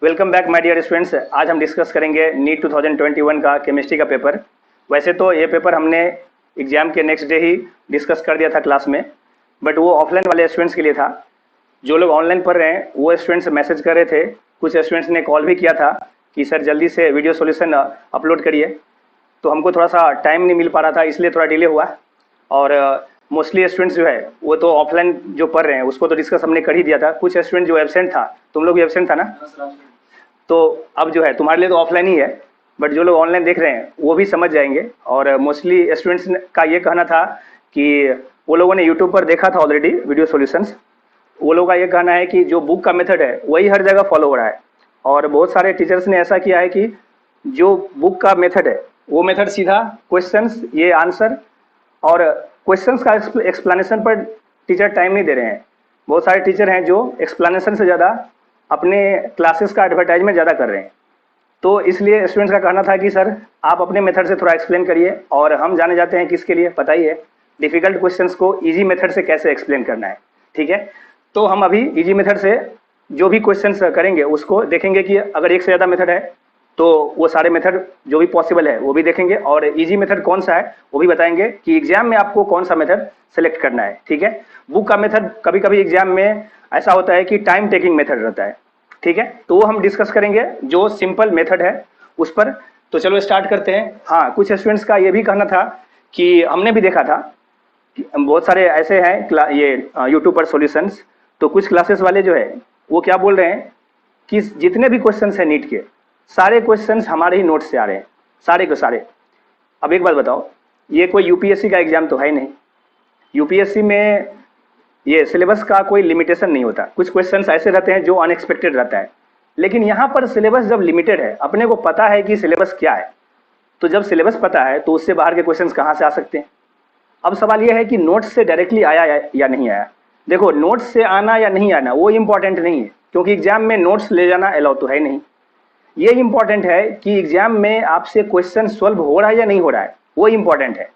Welcome back my dear students. आज हम discuss करेंगे नीट 2021 का केमिस्ट्री का पेपर। वैसे तो ये पेपर हमने एग्जाम के नेक्स्ट डे ही डिस्कस कर दिया था क्लास में, बट वो ऑफलाइन वाले स्टूडेंट्स के लिए था। जो लोग ऑनलाइन पढ़ रहे हैं वो स्टूडेंट्स मैसेज कर रहे थे, कुछ स्टूडेंट्स ने कॉल भी किया था कि सर जल्दी से वीडियो सॉल्यूशन अपलोड करिए। तो हमको थोड़ा सा टाइम नहीं मिल पा रहा था, इसलिए थोड़ा डिले हुआ। और मोस्टली स्टूडेंट्स जो है वो तो ऑफलाइन जो पढ़ रहे हैं उसको तो डिस्कस हमने कर ही दिया था। कुछ स्टूडेंट जो एब्सेंट था, तुम लोग भी एब्सेंट था ना, तो अब जो है तुम्हारे लिए तो ऑफलाइन ही है, बट जो लोग ऑनलाइन देख रहे हैं वो भी समझ जाएंगे। और मोस्टली स्टूडेंट्स का ये कहना था कि वो लोगों ने यूट्यूब पर देखा था ऑलरेडी वीडियो सॉल्यूशंस। वो लोगों का ये कहना है कि जो बुक का मेथड है वही हर जगह फॉलो हो रहा है, और बहुत सारे टीचर्स ने ऐसा किया है कि जो बुक का मेथड है वो मेथड सीधा क्वेश्चंस, ये आंसर और क्वेश्चंस का एक्सप्लेनेशन पर टीचर टाइम नहीं दे रहे हैं। बहुत सारे टीचर हैं जो एक्सप्लेनेशन से ज़्यादा अपने क्लासेस का एडवर्टाइजमेंट ज़्यादा कर रहे हैं। तो इसलिए स्टूडेंट्स का कहना था कि सर आप अपने मेथड से थोड़ा एक्सप्लेन करिए, और हम जाने जाते हैं किसके लिए, पता ही है, डिफिकल्ट क्वेश्चंस को इजी मेथड से कैसे एक्सप्लेन करना है। ठीक है, तो हम अभी इजी मेथड से जो भी क्वेश्चंस करेंगे उसको देखेंगे कि अगर एक से ज़्यादा मेथड है तो वो सारे मेथड जो भी पॉसिबल है वो भी देखेंगे, और इजी मेथड कौन सा है वो भी बताएंगे कि एग्जाम में आपको कौन सा मेथड सेलेक्ट करना है। ठीक है, बुक का मेथड कभी कभी एग्जाम में ऐसा होता है कि टाइम टेकिंग मेथड रहता है। ठीक है, तो वो हम डिस्कस करेंगे जो सिंपल मेथड है उस पर। तो चलो स्टार्ट करते हैं। हाँ, कुछ स्टूडेंट्स का ये भी कहना था कि हमने भी देखा था कि बहुत सारे ऐसे हैं ये यूट्यूब पर सॉल्यूशंस, तो कुछ क्लासेस वाले जो है वो क्या बोल रहे हैं कि जितने भी क्वेश्चंस हैं नीट के, सारे क्वेश्चंस हमारे ही नोट से आ रहे हैं, सारे के सारे। अब एक बात बताओ, ये कोई यूपीएससी का एग्जाम तो है ही नहीं। यूपीएससी में ये सिलेबस का कोई लिमिटेशन नहीं होता, कुछ क्वेश्चंस ऐसे रहते हैं जो अनएक्सपेक्टेड रहता है, लेकिन यहाँ पर सिलेबस जब लिमिटेड है, अपने को पता है कि सिलेबस क्या है, तो जब सिलेबस पता है तो उससे बाहर के क्वेश्चंस कहाँ से आ सकते हैं। अब सवाल यह है कि नोट्स से डायरेक्टली आया या नहीं आया। देखो, नोट्स से आना या नहीं आना वो इंपॉर्टेंट नहीं है, क्योंकि एग्जाम में नोट्स ले जाना अलाउ तो है नहीं। ये इंपॉर्टेंट है कि एग्जाम में आपसे क्वेश्चन सॉल्व हो रहा है या नहीं हो रहा है, वो इंपॉर्टेंट है।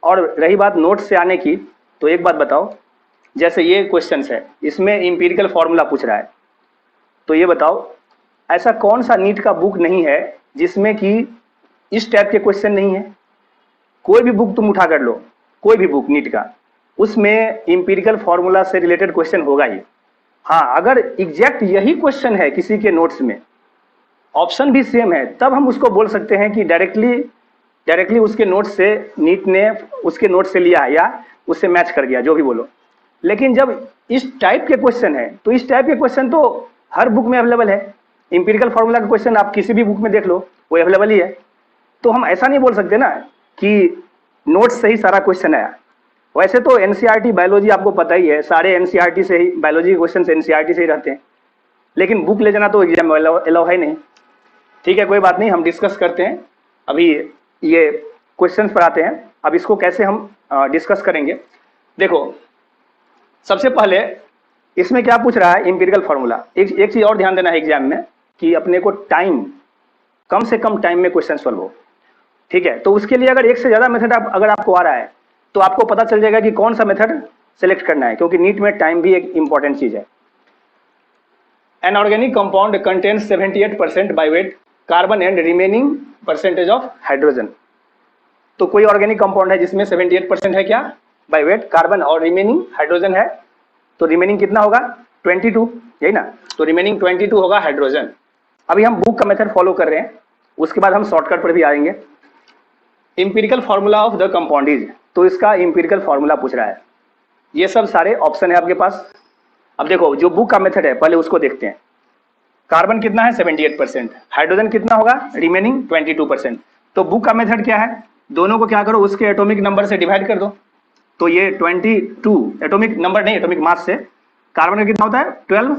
और रही बात नोट्स से आने की, तो एक बात बताओ, जैसे ये क्वेश्चंस है, इसमें इंपीरिकल फॉर्मूला पूछ रहा है, तो ये बताओ ऐसा कौन सा नीट का बुक नहीं है जिसमें कि इस टाइप के क्वेश्चन नहीं है। कोई भी बुक तुम उठा कर लो, कोई भी बुक नीट का, उसमें इंपीरिकल फॉर्मूला से रिलेटेड क्वेश्चन होगा ही। हाँ, अगर एग्जैक्ट यही क्वेश्चन है किसी के नोट्स में, ऑप्शन भी सेम है, तब हम उसको बोल सकते हैं कि डायरेक्टली उसके नोट से नीट ने उसके नोट से लिया या उससे मैच कर गया, जो भी बोलो। लेकिन जब इस टाइप के क्वेश्चन है, तो इस टाइप के क्वेश्चन तो हर बुक में अवेलेबल है। इंपीरिकल फॉर्मूला का क्वेश्चन आप किसी भी बुक में देख लो, वो अवेलेबल ही है। तो हम ऐसा नहीं बोल सकते ना कि नोट्स से ही सारा क्वेश्चन आया। वैसे तो एनसीईआरटी बायोलॉजी आपको पता ही है, सारे एनसीईआरटी से ही बायोलॉजी के क्वेश्चन एनसीईआरटी से ही रहते हैं, लेकिन बुक ले जाना तो एग्जाम में अलाउ है नहीं। ठीक है, कोई बात नहीं, हम डिस्कस करते हैं। अभी ये क्वेश्चंस पर आते हैं, अब इसको कैसे हम डिस्कस करेंगे। देखो, सबसे पहले इसमें क्या पूछ रहा है, इंपीरिकल फॉर्मूला। एक चीज और ध्यान देना है एग्जाम में कि अपने को टाइम, कम से कम टाइम में क्वेश्चन सॉल्व हो। ठीक है, तो उसके लिए अगर एक से ज्यादा मेथड अगर आपको आ रहा है तो आपको पता चल जाएगा कि कौन सा मेथड सेलेक्ट करना है, क्योंकि नीट में टाइम भी एक इंपॉर्टेंट चीज है। An organic compound contains 78% by weight carbon and remaining percentage of hydrogen. तो कोई ऑर्गेनिक कंपाउंड है जिसमें 78% है क्या, बाय वेट कार्बन, और रिमेनिंग हाइड्रोजन है, तो रिमेनिंग कितना होगा, 22, यही ना। तो रिमेनिंग 22 होगा हाइड्रोजन। अभी हम बुक का मेथड फॉलो कर रहे हैं, उसके बाद हम शॉर्टकट पर भी आएंगे। Empirical formula of the compound is, तो इसका इंपीरिकल फॉर्मूला पूछ रहा है। ये सब सारे ऑप्शन है आपके पास। अब देखो, जो बुक का मेथड है पहले उसको देखते हैं। कार्बन कितना है, 78%, हाइड्रोजन कितना होगा, रिमेनिंग 22%। तो बुक का मेथड क्या है, दोनों को क्या करो, उसके एटॉमिक नंबर से डिवाइड कर दो। तो ये 22 एटॉमिक नंबर नहीं, एटॉमिक मास से कार्बन का कितना होता है 12,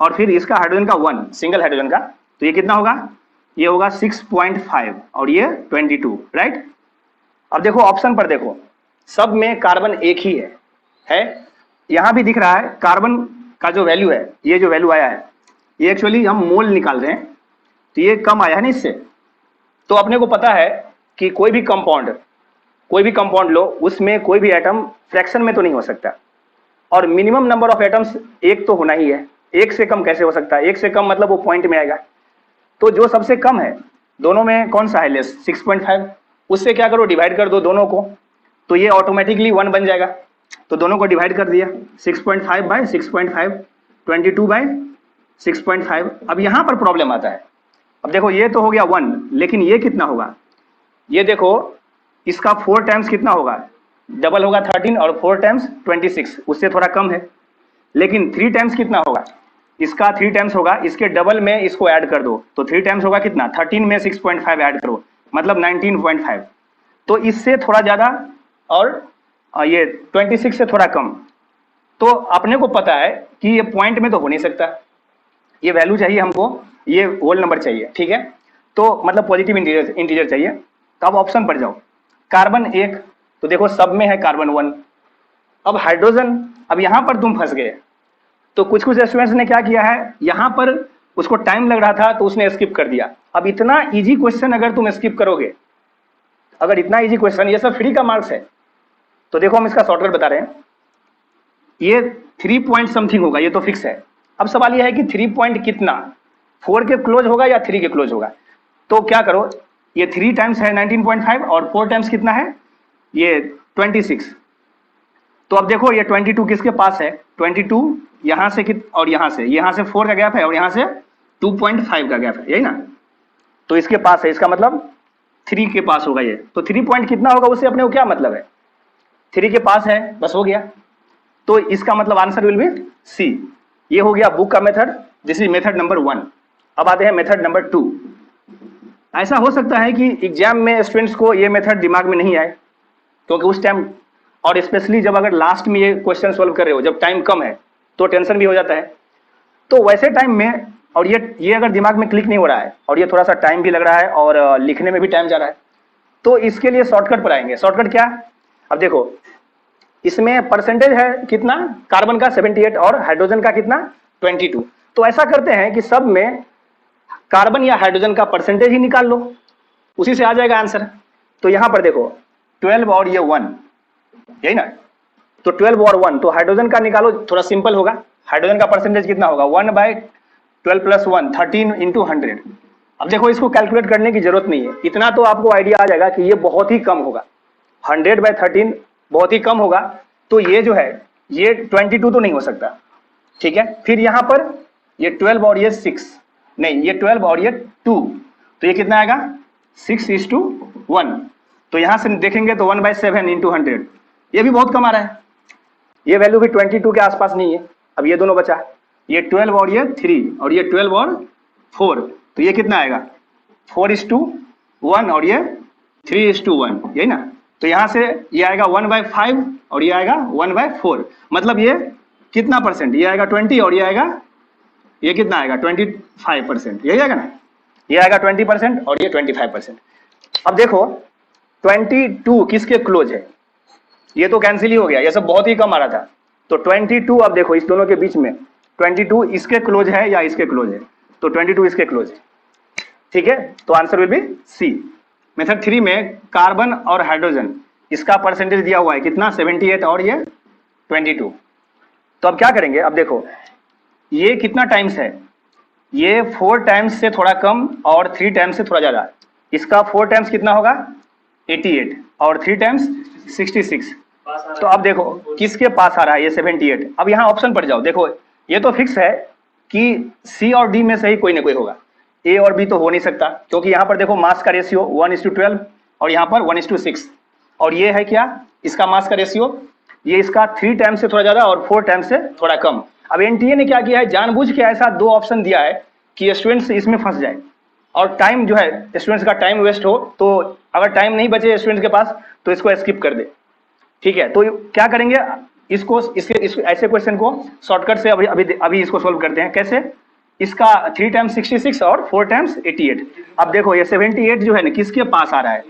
और फिर इसका हाइड्रोजन का 1, सिंगल हाइड्रोजन का, तो ये कितना होगा, ये होगा 6.5, और ये 22, राइट। अब देखो ऑप्शन पर देखो, सब में कार्बन एक ही है। यहां भी दिख रहा है कार्बन का जो वैल्यू है, ये जो वैल्यू आया है, ये एक्चुअली हम मोल निकाल रहे हैं, तो ये कम आया है ना इससे। तो अपने को पता है कि कोई भी कंपाउंड लो, उसमें कोई भी एटम फ्रैक्शन में तो नहीं हो सकता, और मिनिमम नंबर ऑफ एटम्स एक तो होना ही है। एक से कम कैसे हो सकता है? एक से कम मतलब वो पॉइंट में आएगा। तो जो सबसे कम है दोनों में कौन सा है लेस? 6.5। उससे क्या करो, डिवाइड कर दो दोनों को, तो ये ऑटोमेटिकली 1 बन जाएगा। तो दोनों को डिवाइड कर दिया, 6.5 बाय 6.5, 22 बाय 6.5। अब यहाँ पर प्रॉब्लम आता है। अब देखो ये तो हो गया 1, लेकिन ये कितना होगा? ये देखो इसका 4 टाइम्स कितना होगा? डबल होगा 13 और 4 टाइम्स 26, उससे थोड़ा कम है। लेकिन 3 टाइम्स कितना होगा? इसका 3 टाइम्स होगा, इसके डबल में इसको ऐड कर दो, तो 3 टाइम्स होगा कितना? 13 में 6.5 ऐड करो, मतलब 19.5। तो इससे थोड़ा ज़्यादा और ये 26 से थोड़ा कम। तो अपने को पता है कि ये पॉइंट में तो हो नहीं सकता, ये वैल्यू चाहिए हमको, ये होल नंबर चाहिए, ठीक है। तो मतलब पॉजिटिव इंटीजर चाहिए। तो अब ऑप्शन पर जाओ, कार्बन 1, तो देखो सब में है कार्बन 1। अब हाइड्रोजन, अब यहाँ पर तुम फंस गए। तो कुछ स्टूडेंट्स ने क्या किया है, यहाँ पर उसको टाइम लग रहा था तो उसने स्किप कर दिया। अब इतना इजी क्वेश्चन अगर तुम स्किप करोगे, अगर इतना इजी क्वेश्चन, ये सब फ्री का मार्क्स है। तो देखो हम इसका शॉर्टकट बता रहे हैं, ये 3 पॉइंट समथिंग होगा, ये तो फिक्स है। अब सवाल ये है कि 3 पॉइंट कितना, 4 के क्लोज होगा या 3 के क्लोज होगा। तो क्या करो, ये 3 टाइम्स है 19.5 और 4 टाइम्स कितना है, ये 26। तो अब देखो ये 22 किसके पास है? 22 यहाँ से और यहाँ से 4 का गैप है और यहाँ से 2.5 का गैप है, यही ना। तो इसके पास है, इसका मतलब 3 के पास होगा ये। तो 3 पॉइंट कितना होगा उससे अपने को क्या मतलब है? 3 के पास है, बस हो गया। तो इसका मतलब आंसर विल बी सी। ये हो गया बुक का method, this is method number 1। अब आते हैं मेथड नंबर 2। ऐसा हो सकता है कि एग्जाम में स्टूडेंट्स को ये मेथड दिमाग में नहीं आए, क्योंकि उस टाइम, और स्पेशली जब अगर लास्ट में ये क्वेश्चन सॉल्व कर रहे हो, जब टाइम कम है तो टेंशन भी हो जाता है। तो वैसे टाइम में, और ये अगर दिमाग में क्लिक नहीं हो रहा है और ये थोड़ा सा टाइम भी लग रहा है और लिखने में भी टाइम जा रहा है, तो इसके लिए शॉर्टकट पर आएंगे। शॉर्टकट क्या? अब देखो इसमें परसेंटेज है कितना, कार्बन का 78 और हाइड्रोजन का कितना, 22। तो ऐसा करते हैं कि सब में कार्बन या हाइड्रोजन का परसेंटेज ही निकाल लो, उसी से आ जाएगा आंसर। तो यहां पर देखो 12 और ये 1, यही ना। तो 12 और 1, तो हाइड्रोजन का निकालो, थोड़ा सिंपल होगा। हाइड्रोजन का परसेंटेज कितना होगा? 1/12 + 1, 13 × 100। अब देखो इसको कैलकुलेट करने की जरूरत नहीं है, इतना तो आपको आइडिया आ जाएगा कि ये बहुत ही कम होगा। 100/13 बहुत ही कम होगा। तो ये जो है ये 22 तो नहीं हो सकता, ठीक है। फिर यहाँ पर ये 12 और ये 6, नहीं ये 12 और ये 2, तो ये कितना आएगा? 6:1। तो यहाँ से देखेंगे तो 1/7 × 100, ये भी बहुत कम आ रहा है। ये वैल्यू भी 22 के आसपास नहीं है। अब ये दोनों बचा, ये 12 और ये 3 और ये 12 और 4, तो ये कितना आएगा? 4:1 और ये 3:1, यही ना। तो यहाँ से ये आएगा 1/5 और ये आएगा 1/4, मतलब ये कितना परसेंट? ये आएगा 20 और ये आएगा, ये कितना आएगा? 25%, यही आएगा ना। ये आएगा 20% और ये 25%। अब देखो 22 किसके क्लोज है? ये तो कैंसिल ही हो गया, ये सब बहुत ही कम आ रहा था। तो 22, अब देखो इस दोनों के बीच में 22 इसके क्लोज है या इसके क्लोज है? तो 22 इसके क्लोज है, ठीक है। तो answer will be C. Method 3 में कार्बन और हाइड्रोजन, इसका परसेंटेज दिया हुआ है कितना? 78 और ये 22। तो अब क्या करेंगे? अब देखो ये कितना टाइम्स है? ये 4 टाइम्स से थोड़ा कम और 3 टाइम्स से थोड़ा ज्यादा। इसका 4 टाइम्स कितना होगा? 88 और 3 टाइम्स 66। तो अब देखो किसके पास आ रहा है? ये 78। अब यहाँ ऑप्शन पर जाओ, देखो ये तो फिक्स है कि सी और डी में से ही कोई ना कोई होगा, ए और बी तो हो नहीं सकता, क्योंकि यहाँ पर देखो मास का रेशियो 1:12 और यहाँ पर 1:6। और ये है क्या? इसका मास का रेशियो, ये इसका 3 टाइम्स से थोड़ा ज्यादा और 4 टाइम्स से थोड़ा कम। अब एनटीए ने क्या किया है, जानबूझ के ऐसा 2 ऑप्शन दिया है कि स्टूडेंट्स इसमें फंस जाए और टाइम जो है स्टूडेंट्स का टाइम वेस्ट हो। तो अगर टाइम नहीं बचे स्टूडेंट्स के पास तो इसको स्किप कर दे, ठीक है। तो क्या करेंगे, इसको ऐसे क्वेश्चन को शॉर्टकट से अभी इसको सोल्व करते हैं। कैसे? इसका 3 टाइम्स 66 और 4 टाइम्स 88। अब देखो ये 78 जो है ना किसके पास आ रहा है?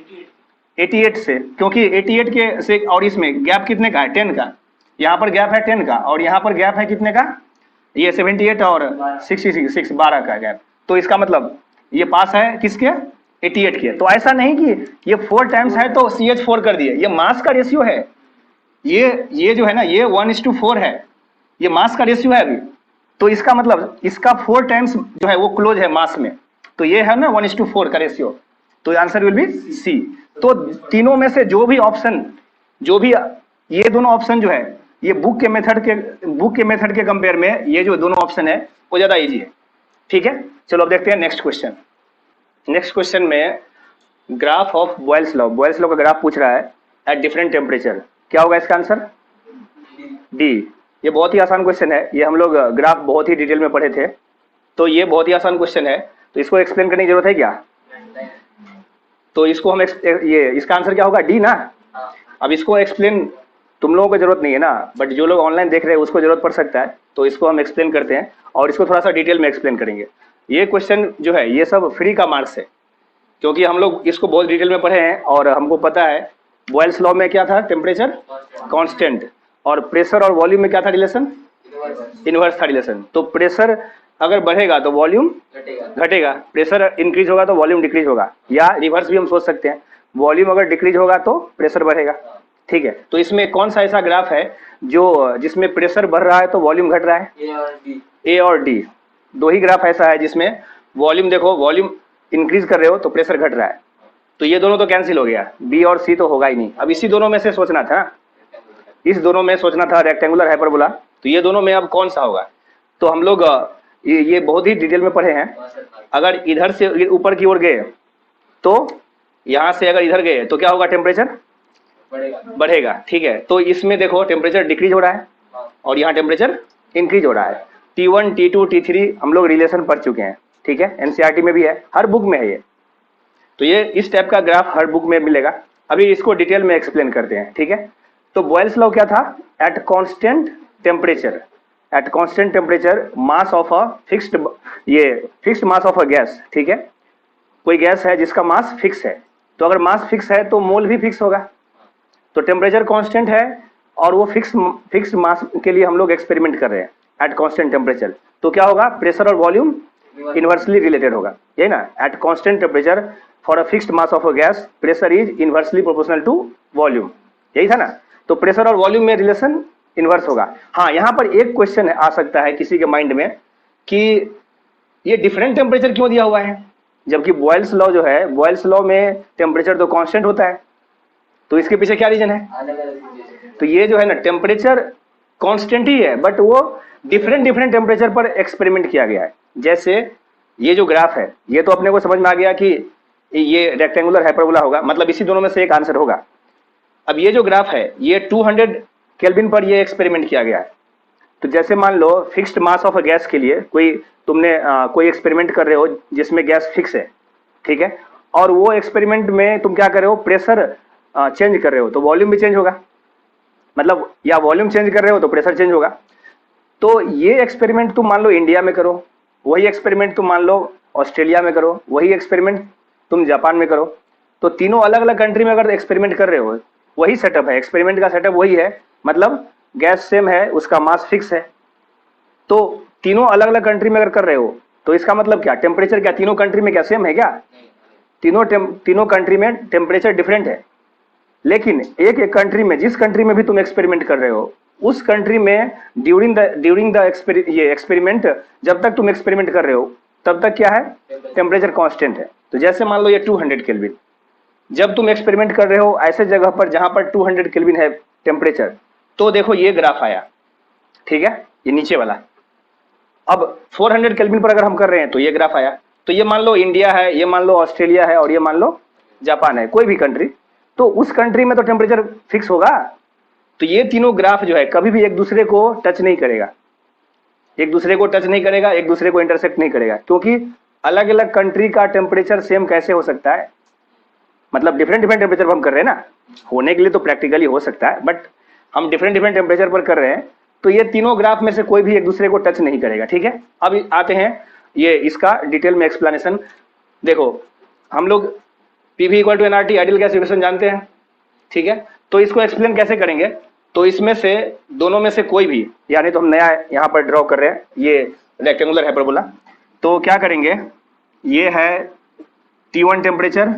88 से, क्योंकि 88 के से और इसमें गैप कितने का है? 10 का। यहाँ पर गैप है 10 का और यहाँ पर गैप है कितने का? ये 78 और 66, 12 का गैप। तो इसका मतलब ये पास है किसके? 88 के। तो ऐसा नहीं कि ये 4 टाइम्स है तो CH4 कर दिए, ये मास का रेशियो है। ये जो है ना ये 1:4 है, ये मास का रेशियो है अभी। तो इसका मतलब इसका 4 टाइम्स जो है वो क्लोज है मास में, तो ये है ना 1:4 का रेशियो, तो आंसर विल बी सी। तो तीनों में से जो भी ये दोनों ऑप्शन जो है ये बुक के मेथड के कंपेयर में ये जो दोनों ऑप्शन है वो ज्यादा इजी है। ठीक है, चलो अब देखते हैं नेक्स्ट क्वेश्चन। नेक्स्ट क्वेश्चन में ग्राफ ऑफ बॉयल्स लॉ का ग्राफ पूछ रहा है एट डिफरेंट टेम्परेचर। क्या होगा इसका आंसर? डी। ये बहुत ही आसान क्वेश्चन है, ये हम लोग ग्राफ बहुत ही डिटेल में पढ़े थे, तो ये बहुत ही आसान क्वेश्चन है, तो इसको एक्सप्लेन करने की जरूरत है क्या? तो इसको हम इसका आंसर क्या होगा? डी ना। अब इसको एक्सप्लेन तुम लोगों को जरूरत नहीं है ना, बट जो लोग ऑनलाइन देख रहे हैं उसको जरूरत पड़ सकता है, तो इसको हम एक्सप्लेन करते हैं और इसको थोड़ा सा डिटेल में एक्सप्लेन करेंगे। ये क्वेश्चन जो है ये सब फ्री का मार्क्स है, क्योंकि हम लोग इसको बहुत डिटेल में पढ़े हैं और हमको पता है बॉयल्स लॉ में क्या था, टेम्परेचर कांस्टेंट, और प्रेशर और वॉल्यूम में क्या था रिलेशन? इनवर्स था रिलेशन। तो प्रेशर अगर बढ़ेगा तो वॉल्यूम घटेगा, प्रेशर इंक्रीज होगा तो वॉल्यूम डिक्रीज होगा, या रिवर्स भी हम सोच सकते हैं, वॉल्यूम अगर डिक्रीज होगा तो प्रेशर बढ़ेगा। ठीक है, तो इसमें कौन सा ऐसा ग्राफ है जो जिसमें प्रेशर बढ़ रहा है तो वॉल्यूम घट रहा है? ए और डी, दो ही ग्राफ ऐसा है जिसमें वॉल्यूम, देखो वॉल्यूम इंक्रीज कर रहे हो तो प्रेशर घट रहा है, तो ये दोनों तो कैंसिल हो गया, बी और सी तो होगा ही नहीं। अब इसी दोनों में से सोचना था, इस दोनों में सोचना था, रेक्टेंगुलर हाइपरबोला, तो ये दोनों में अब कौन सा होगा? तो हम लोग ये बहुत ही डिटेल में पढ़े हैं। अगर इधर से ऊपर की ओर गए तो यहाँ से अगर इधर गए तो क्या होगा? टेम्परेचर बढ़ेगा। ठीक है, तो इसमें देखो टेम्परेचर डिक्रीज हो रहा है और यहाँ टेम्परेचर इंक्रीज हो रहा है। T1, T2, T3 हम लोग रिलेशन पढ़ चुके हैं। ठीक है, एनसीईआरटी में भी है, हर बुक में है ये, तो ये इस टाइप का ग्राफ हर बुक में मिलेगा। अभी इसको डिटेल में एक्सप्लेन करते हैं। ठीक है, तो बॉयल्स लॉ क्या था? Eight constant temperature mass of a fixed mass of a gas. ठीक है, कोई गैस है जिसका मास फिक्स है, तो अगर मास फिक्स है तो मोल भी फिक्स होगा, तो टेम्परेचर कांस्टेंट है और वो फिक्स्ड मास के लिए हम लोग एक्सपेरिमेंट कर रहे हैं एट कांस्टेंट टेम्परेचर, तो क्या होगा? प्रेशर और वॉल्यूम इनवर्सली रिलेटेड होगा, यही ना? At constant temperature for a fixed mass of a gas pressure is inversely proportional to volume, यही था ना? तो प्रेशर और वॉल्यूम में रिलेशन इनवर्स होगा। हाँ, यहाँ पर एक क्वेश्चन आ सकता है किसी के माइंड में कि ये डिफरेंट टेम्परेचर क्यों दिया हुआ है, जबकि बॉयल्स लॉ जो है, बॉयल्स लॉ में टेम्परेचर तो कांस्टेंट होता है, तो इसके पीछे क्या रीजन है? तो ये जो है ना टेम्परेचर कांस्टेंट ही है, बट वो डिफरेंट टेम्परेचर पर एक्सपेरिमेंट किया गया है। जैसे ये जो ग्राफ है ये तो अपने को समझ में आ गया कि ये रेक्टेंगुलर हाइपरबोला होगा, मतलब इसी दोनों में से एक आंसर होगा। अब ये जो ग्राफ है ये 200 केल्विन पर ये एक्सपेरिमेंट किया गया है। तो जैसे मान लो fixed mass of a gas के लिए तुमने कोई एक्सपेरिमेंट कर रहे हो जिसमें गैस फिक्स है, ठीक है, और वो एक्सपेरिमेंट में तुम क्या कर रहे हो? प्रेशर चेंज कर रहे हो तो वॉल्यूम भी चेंज होगा, मतलब या वॉल्यूम चेंज कर रहे हो तो प्रेशर चेंज होगा। तो ये एक्सपेरिमेंट तुम मान लो इंडिया में करो, वही एक्सपेरिमेंट तुम मान लो ऑस्ट्रेलिया में करो, वही एक्सपेरिमेंट तुम जापान में करो, तो तीनों अलग अलग कंट्री में अगर एक्सपेरिमेंट कर रहे हो, वही सेटअप है, एक्सपेरिमेंट का सेटअप वही है, मतलब गैस सेम है, उसका मास फिक्स है, तो तीनों अलग अलग कंट्री में अगर कर रहे हो तो इसका मतलब क्या? टेम्परेचर क्या तीनों कंट्री में क्या सेम है क्या? तीनों कंट्री में टेम्परेचर डिफरेंट है, लेकिन एक कंट्री में, जिस कंट्री में भी तुम एक्सपेरिमेंट कर रहे हो, उस कंट्री में ड्यूरिंग द एक्सपेरिमेंट, जब तक तुम एक्सपेरिमेंट कर रहे हो तब तक क्या है? टेम्परेचर कांस्टेंट है। तो जैसे मान लो ये 200 केल्विन, जब तुम एक्सपेरिमेंट कर रहे हो ऐसे जगह पर जहां पर 200 केल्विन है टेम्परेचर, तो देखो ये ग्राफ आया, ठीक है, ये नीचे वाला। अब 400 केल्विन पर अगर हम कर रहे हैं तो ये ग्राफ आया। तो ये मान लो इंडिया है, ये मान लो ऑस्ट्रेलिया है, और ये मान लो जापान है, कोई भी कंट्री, तो उस कंट्री में तो टेम्परेचर फिक्स होगा। तो ये तीनों ग्राफ जो है कभी भी एक दूसरे को टच नहीं करेगा, एक दूसरे को इंटरसेक्ट नहीं करेगा, क्योंकि अलग अलग कंट्री का टेम्परेचर सेम कैसे हो सकता है? मतलब डिफरेंट टेम्परेचर पर हम कर रहे हैं ना, होने के लिए तो प्रैक्टिकली हो सकता है, बट हम डिफरेंट टेम्परेचर पर कर रहे हैं, तो ये तीनों ग्राफ में से कोई भी एक दूसरे को टच नहीं करेगा। ठीक है, अब आते हैं ये इसका डिटेल में एक्सप्लेनेशन। देखो हम लोग PV = nRT ideal gas equation जानते हैं, ठीक है, तो इसको एक्सप्लेन कैसे करेंगे? तो इसमें से दोनों में से कोई भी, यानी तो हम नया यहाँ पर ड्रॉ कर रहे हैं ये रेक्टेंगुलर हाइपरबोला, तो क्या करेंगे? ये है T1 टेम्परेचर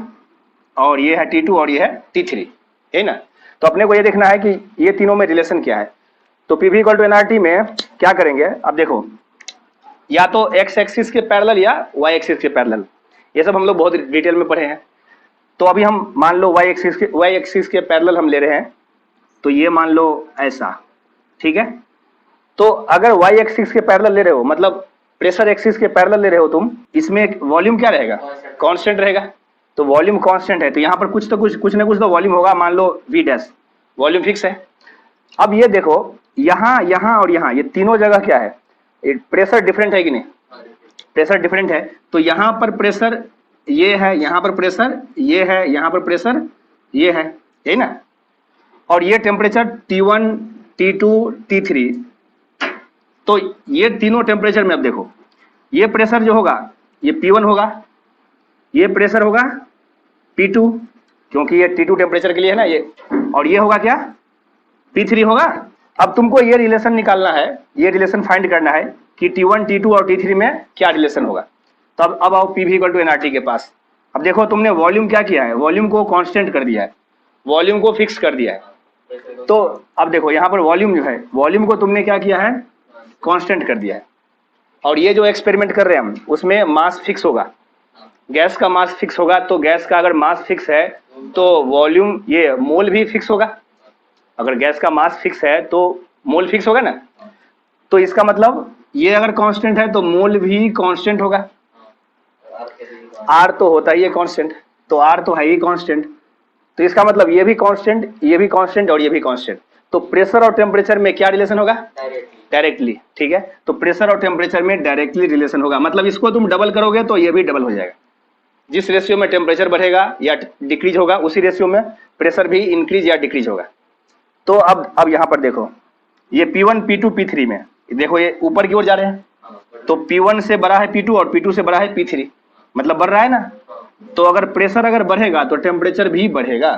और ये है T2 और ये है T3, है ना? तो अपने को ये देखना है कि ये तीनों में रिलेशन क्या है। तो PV = nRT में क्या करेंगे? अब देखो या तो एक्स एक्सिस के पैरेलल या वाई एक्सिस के पैरेलल। ये सब हम लोग बहुत डिटेल में पढ़े हैं। तो अभी हम मान लो वाई एक्सिस के पैरेलल हम ले रहे हैं, तो ये मान लो ऐसा, ठीक है। तो अगर वाई एक्सिस के पैरेलल ले रहे हो, मतलब प्रेशर एक्सिस के पैरेलल ले रहे हो तुम, इसमें वॉल्यूम क्या रहेगा? कांस्टेंट रहेगा। तो वॉल्यूम कांस्टेंट है, तो यहाँ पर कुछ ना कुछ तो वॉल्यूम होगा, मान लो वी डैश, वॉल्यूम फिक्स है। अब ये देखो, यहाँ और यहाँ, ये तीनों जगह क्या है? प्रेशर डिफरेंट है कि नहीं? प्रेशर डिफरेंट है। तो यहाँ पर प्रेशर ये है, यहाँ पर प्रेशर ये है, यहाँ पर प्रेशर ये है, यही ना। और ये टेम्परेचर T1, T2, T3, तो ये तीनों टेम्परेचर में अब देखो, ये प्रेशर जो होगा ये P1 होगा, ये प्रेशर होगा P2, क्योंकि ये T2 टेम्परेचर के लिए है ना ये, और ये होगा क्या? P3 होगा। अब तुमको ये रिलेशन निकालना है, ये रिलेशन फाइंड करना है कि T1, T2 और T3 में क्या रिलेशन होगा। तो अब आओ PV = nRT के पास। अब देखो तुमने वॉल्यूम क्या किया है? वॉल्यूम को कांस्टेंट कर दिया है, वॉल्यूम को फिक्स कर दिया है। तो अब देखो यहाँ पर वॉल्यूम जो है, वॉल्यूम को तुमने क्या किया है? कांस्टेंट कर दिया है। और ये जो एक्सपेरिमेंट कर रहे हैं हम, उसमें मास फिक्स होगा, गैस का मास फिक्स होगा। तो गैस का अगर मास फिक्स है तो वॉल्यूम, ये मोल भी फिक्स होगा। अगर गैस का मास फिक्स है तो मोल फिक्स होगा ना। तो इसका मतलब ये अगर कांस्टेंट है तो मोल भी कांस्टेंट होगा। आर तो होता ही है कांस्टेंट, तो आर तो है ही कांस्टेंट। तो इसका मतलब ये भी कांस्टेंट, ये भी कांस्टेंट और ये भी कांस्टेंट। तो प्रेशर और टेम्परेचर में क्या रिलेशन होगा? डायरेक्टली, ठीक है। तो प्रेशर और टेम्परेचर में डायरेक्टली रिलेशन होगा, मतलब इसको तुम डबल करोगे तो ये भी डबल हो जाएगा। जिस रेशियो में टेम्परेचर बढ़ेगा या डिक्रीज होगा, उसी रेशियो में प्रेशर भी इंक्रीज या डिक्रीज होगा। तो अब यहाँ पर देखो, ये P1, P2, P3 में देखो, ये ऊपर की ओर जा रहे हैं। तो P1 से बड़ा है P2 और P2 से बड़ा है P3, मतलब बढ़ रहा है ना। तो अगर प्रेशर अगर बढ़ेगा तो टेम्परेचर भी बढ़ेगा।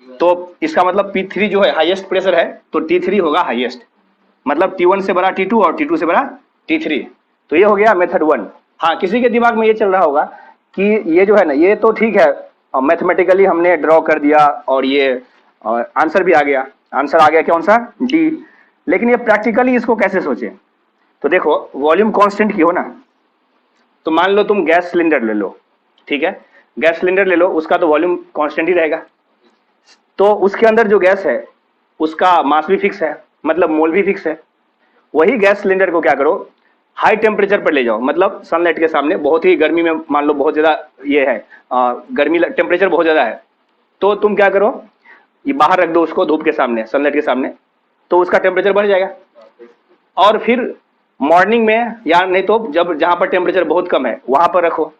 तो इसका मतलब P3 जो है हाईएस्ट प्रेशर है, तो T3 होगा हाईएस्ट, मतलब T1 से बड़ा T2 और T2 से बड़ा T3। तो ये हो गया मेथड 1। हाँ, किसी के दिमाग में ये चल रहा होगा कि ये जो है ना, ये तो ठीक है, मैथमेटिकली हमने ड्रॉ कर दिया और ये आंसर भी आ गया। आंसर आ गया कौन सा? डी। लेकिन ये प्रैक्टिकली इसको कैसे सोचे? तो देखो, वॉल्यूम कांस्टेंट की हो ना, तो मान लो तुम गैस सिलेंडर ले लो, ठीक है, गैस सिलेंडर ले लो, उसका तो वॉल्यूम कांस्टेंट ही रहेगा। तो उसके अंदर जो गैस है उसका मास भी फिक्स है, मतलब मोल भी फिक्स है। वही गैस सिलेंडर को क्या करो, हाई टेम्परेचर पर ले जाओ, मतलब सनलाइट के सामने, बहुत ही गर्मी में, मान लो बहुत ज़्यादा ये है, गर्मी टेम्परेचर बहुत ज़्यादा है, तो तुम क्या करो, ये बाहर रख दो उसको धूप के सामने, सनलाइट के सामने, तो उसका टेम्परेचर बढ़ जाएगा। और फिर मॉर्निंग में, या नहीं तो जब जहाँ पर टेम्परेचर बहुत कम है वहाँ पर रखो।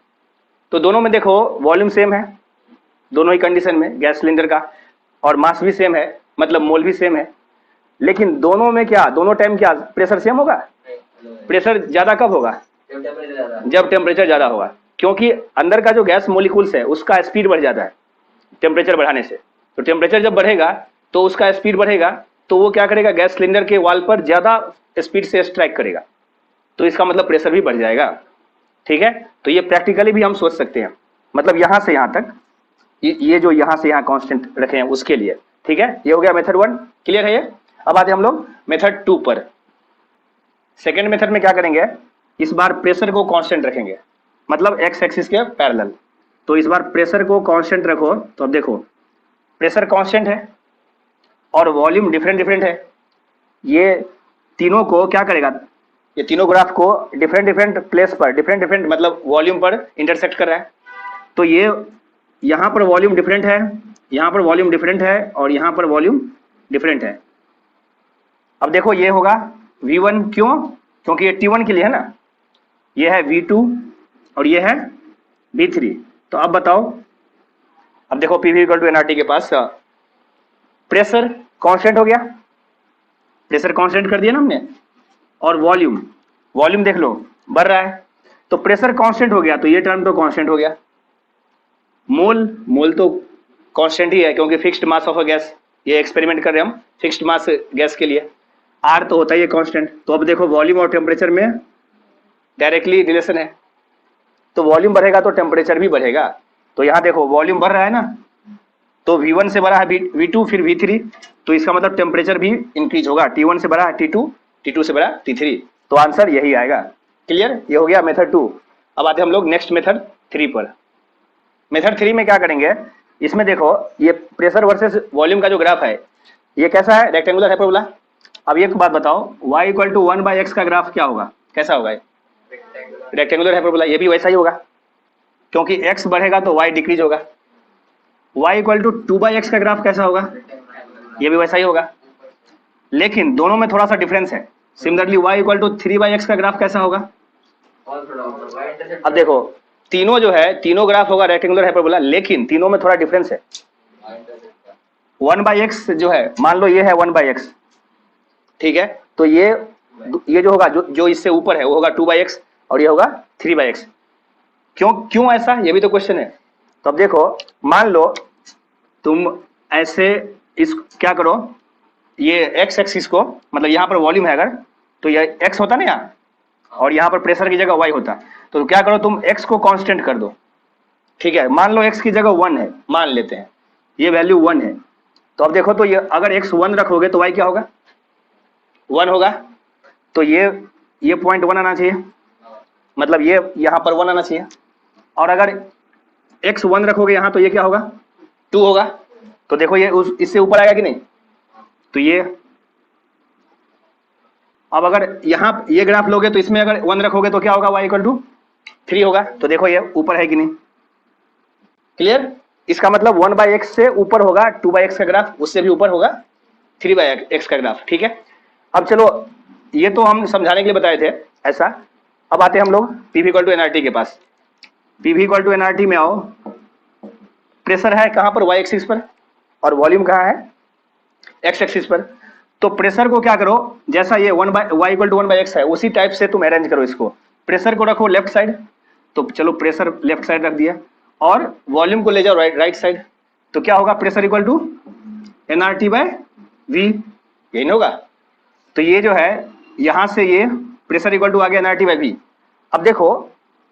तो दोनों में देखो वॉल्यूम सेम है, दोनों ही कंडीशन में गैस सिलेंडर का, और मास भी सेम है, मतलब मोल भी सेम है। लेकिन दोनों में क्या, दोनों टाइम क्या प्रेशर सेम होगा? प्रेशर ज़्यादा कब होगा? जब टेम्परेचर ज़्यादा होगा, क्योंकि अंदर का जो गैस मोलिकुल्स है उसका स्पीड बढ़ जाता है टेम्परेचर बढ़ाने से। तो टेम्परेचर जब बढ़ेगा तो उसका स्पीड बढ़ेगा, तो वो क्या करेगा, गैस सिलेंडर के वॉल पर ज़्यादा स्पीड से स्ट्राइक करेगा, तो इसका मतलब प्रेशर भी बढ़ जाएगा, ठीक है। तो ये प्रैक्टिकली भी हम सोच सकते हैं, मतलब यहाँ से यहाँ तक, ये जो यहाँ से यहाँ कांस्टेंट रखे हैं उसके लिए, ठीक है। ये हो गया मेथड 1, क्लियर है ये। अब आते हम लोग मेथड 2 पर। सेकेंड मेथड में क्या करेंगे, इस बार प्रेशर को कांस्टेंट रखेंगे, मतलब एक्स एक्सिस के पैरेलल। तो इस बार प्रेशर को कांस्टेंट रखो, तो अब देखो प्रेशर कांस्टेंट है और वॉल्यूम डिफरेंट है। ये तीनों को क्या करेगा, ये तीनों ग्राफ को डिफरेंट प्लेस पर, डिफरेंट मतलब वॉल्यूम पर इंटरसेक्ट कर रहा है। तो ये यहाँ पर वॉल्यूम डिफरेंट है, यहाँ पर वॉल्यूम डिफरेंट है, और यहाँ पर वॉल्यूम डिफरेंट है। अब देखो ये होगा V1, क्यों? क्योंकि ये T1 के लिए है ना, ये है V2 और ये है V3। तो अब बताओ, अब देखो PV = nRT के पास प्रेशर कांस्टेंट हो गया, प्रेशर कांस्टेंट कर दिया ना हमने, और वॉल्यूम देख लो बढ़ रहा है। तो प्रेशर कांस्टेंट हो गया तो ये टर्म तो कांस्टेंट हो गया। मोल तो कांस्टेंट ही है, क्योंकि fixed mass of a gas, ये एक्सपेरिमेंट कर रहे हैं हम फिक्स्ड मास गैस के लिए। आर तो होता ही है कांस्टेंट। तो अब देखो वॉल्यूम और टेम्परेचर में डायरेक्टली रिलेशन है, तो वॉल्यूम बढ़ेगा तो टेम्परेचर भी बढ़ेगा। तो यहाँ देखो वॉल्यूम बढ़ रहा है ना, तो V1 से बड़ा है V2 फिर V3, तो इसका मतलब टेम्परेचर भी इंक्रीज होगा। T1 से बड़ा है T2, T2 से बड़ा T3, तो आंसर यही आएगा। क्लियर, ये हो गया मेथड 2। अब आते हम लोग नेक्स्ट मेथड 3 पर। मेथड 3 में क्या करेंगे, इसमें देखो ये प्रेशर वर्सेस वॉल्यूम का जो ग्राफ है ये कैसा है, रेक्टेंगुलर हाइपरबोला। अब एक बात बताओ, y इक्वल टू 1/x का ग्राफ क्या होगा, कैसा होगा, रेक्टेंगुलर हाइपरबोला। ये भी वैसा ही होगा क्योंकि x बढ़ेगा तो y डिक्रीज होगा। y इक्वल टू 2/x का ग्राफ कैसा होगा, ये भी वैसा ही होगा, लेकिन दोनों में थोड़ा सा डिफरेंस है। Similarly y equal to 3/x का ग्राफ कैसा होगा। अब देखो तीनों जो है, तीनों ग्राफ होगा रेक्टेंगुलर हाइपरबोला, लेकिन तीनों में थोड़ा डिफरेंस है। 1/x जो है, मान लो ये है 1/x, ठीक है, तो ये जो होगा, जो इससे ऊपर है वो होगा 2/x और ये होगा 3/x। क्यों ऐसा, ये भी तो क्वेश्चन है। तो अब देखो, मान लो तुम ऐसे इस क्या करो, ये x एक्सिस को, मतलब यहाँ पर वॉल्यूम है अगर, तो ये x होता ना यहाँ, और यहाँ पर प्रेशर की जगह y होता, तो क्या करो तुम x को कांस्टेंट कर दो, ठीक है। मान लो x की जगह 1 है, मान लेते हैं ये वैल्यू 1 है, तो अब देखो तो ये अगर x 1 रखोगे तो y क्या होगा, 1 होगा, तो ये पॉइंट 1 आना चाहिए, मतलब ये यहाँ पर 1 आना चाहिए। और अगर x 1 रखोगे यहाँ तो ये क्या होगा, 2 होगा, तो देखो ये इससे ऊपर आएगा कि नहीं, तो ये। अब अगर यहाँ ये ग्राफ लोगे तो इसमें अगर 1 रखोगे तो क्या होगा, y इक्वल टू 3 होगा, तो देखो ये ऊपर है कि नहीं, क्लियर। इसका मतलब 1/x से ऊपर होगा 2/x का ग्राफ, उससे भी ऊपर होगा 3/x का ग्राफ, ठीक है। अब चलो ये तो हम समझाने के लिए बताए थे ऐसा। अब आते हैं हम लोग PV इक्वल टू nRT के पास। PV इक्वल टू nRT में आओ, प्रेशर है कहां पर, y एक्सिस पर, और वॉल्यूम कहां है, x एक्सिस पर। तो प्रेशर को क्या करो, जैसा ये y इक्वल टू 1/x है उसी टाइप से तुम अरेंज करो इसको। प्रेशर को रखो लेफ्ट साइड, तो चलो प्रेशर लेफ्ट साइड रख दिया, और वॉल्यूम को ले जाओ राइट साइड, तो क्या होगा, प्रेशर इक्वल टू nRT/v, यही होगा। तो ये जो है यहां से ये प्रेशर इक्वल टू आ गया nRT/v। अब देखो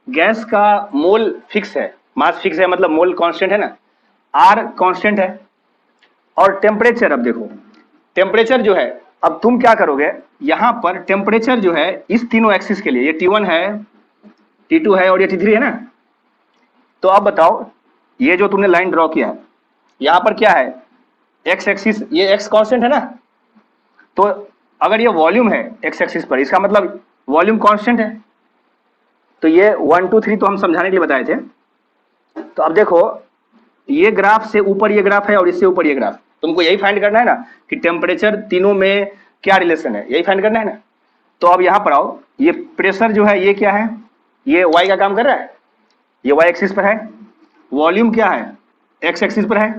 गैस का मोल फिक्स है, मास फिक्स है, मतलब मोल कांस्टेंट है ना, R कांस्टेंट है, और टेम्परेचर, अब देखो टेम्परेचर जो है, अब तुम क्या करोगे, यहां पर टेम्परेचर जो है इस तीनों एक्सिस के लिए, ये T1 है, T2 है और ये T3 है ना, तो अब बताओ ये जो तुमने लाइन ड्रॉ किया है यहां पर क्या है, x एक्सिस, ये x कांस्टेंट है ना, तो अगर ये वॉल्यूम है x एक्सिस पर, इसका मतलब वॉल्यूम कांस्टेंट है। तो ये 1 2 3 तो हम समझाने के लिए बताए थे। तो अब देखो ये ग्राफ से ऊपर ये ग्राफ है और इससे ऊपर ये ग्राफ, तुमको यही फाइंड करना है ना कि टेम्परेचर तीनों में क्या रिलेशन है, यही फाइंड करना है ना। तो अब यहां पर आओ, ये प्रेशर जो है ये क्या है, ये y का काम कर रहा है, ये y एक्सिस पर है, वॉल्यूम क्या है, x एक्सिस पर है,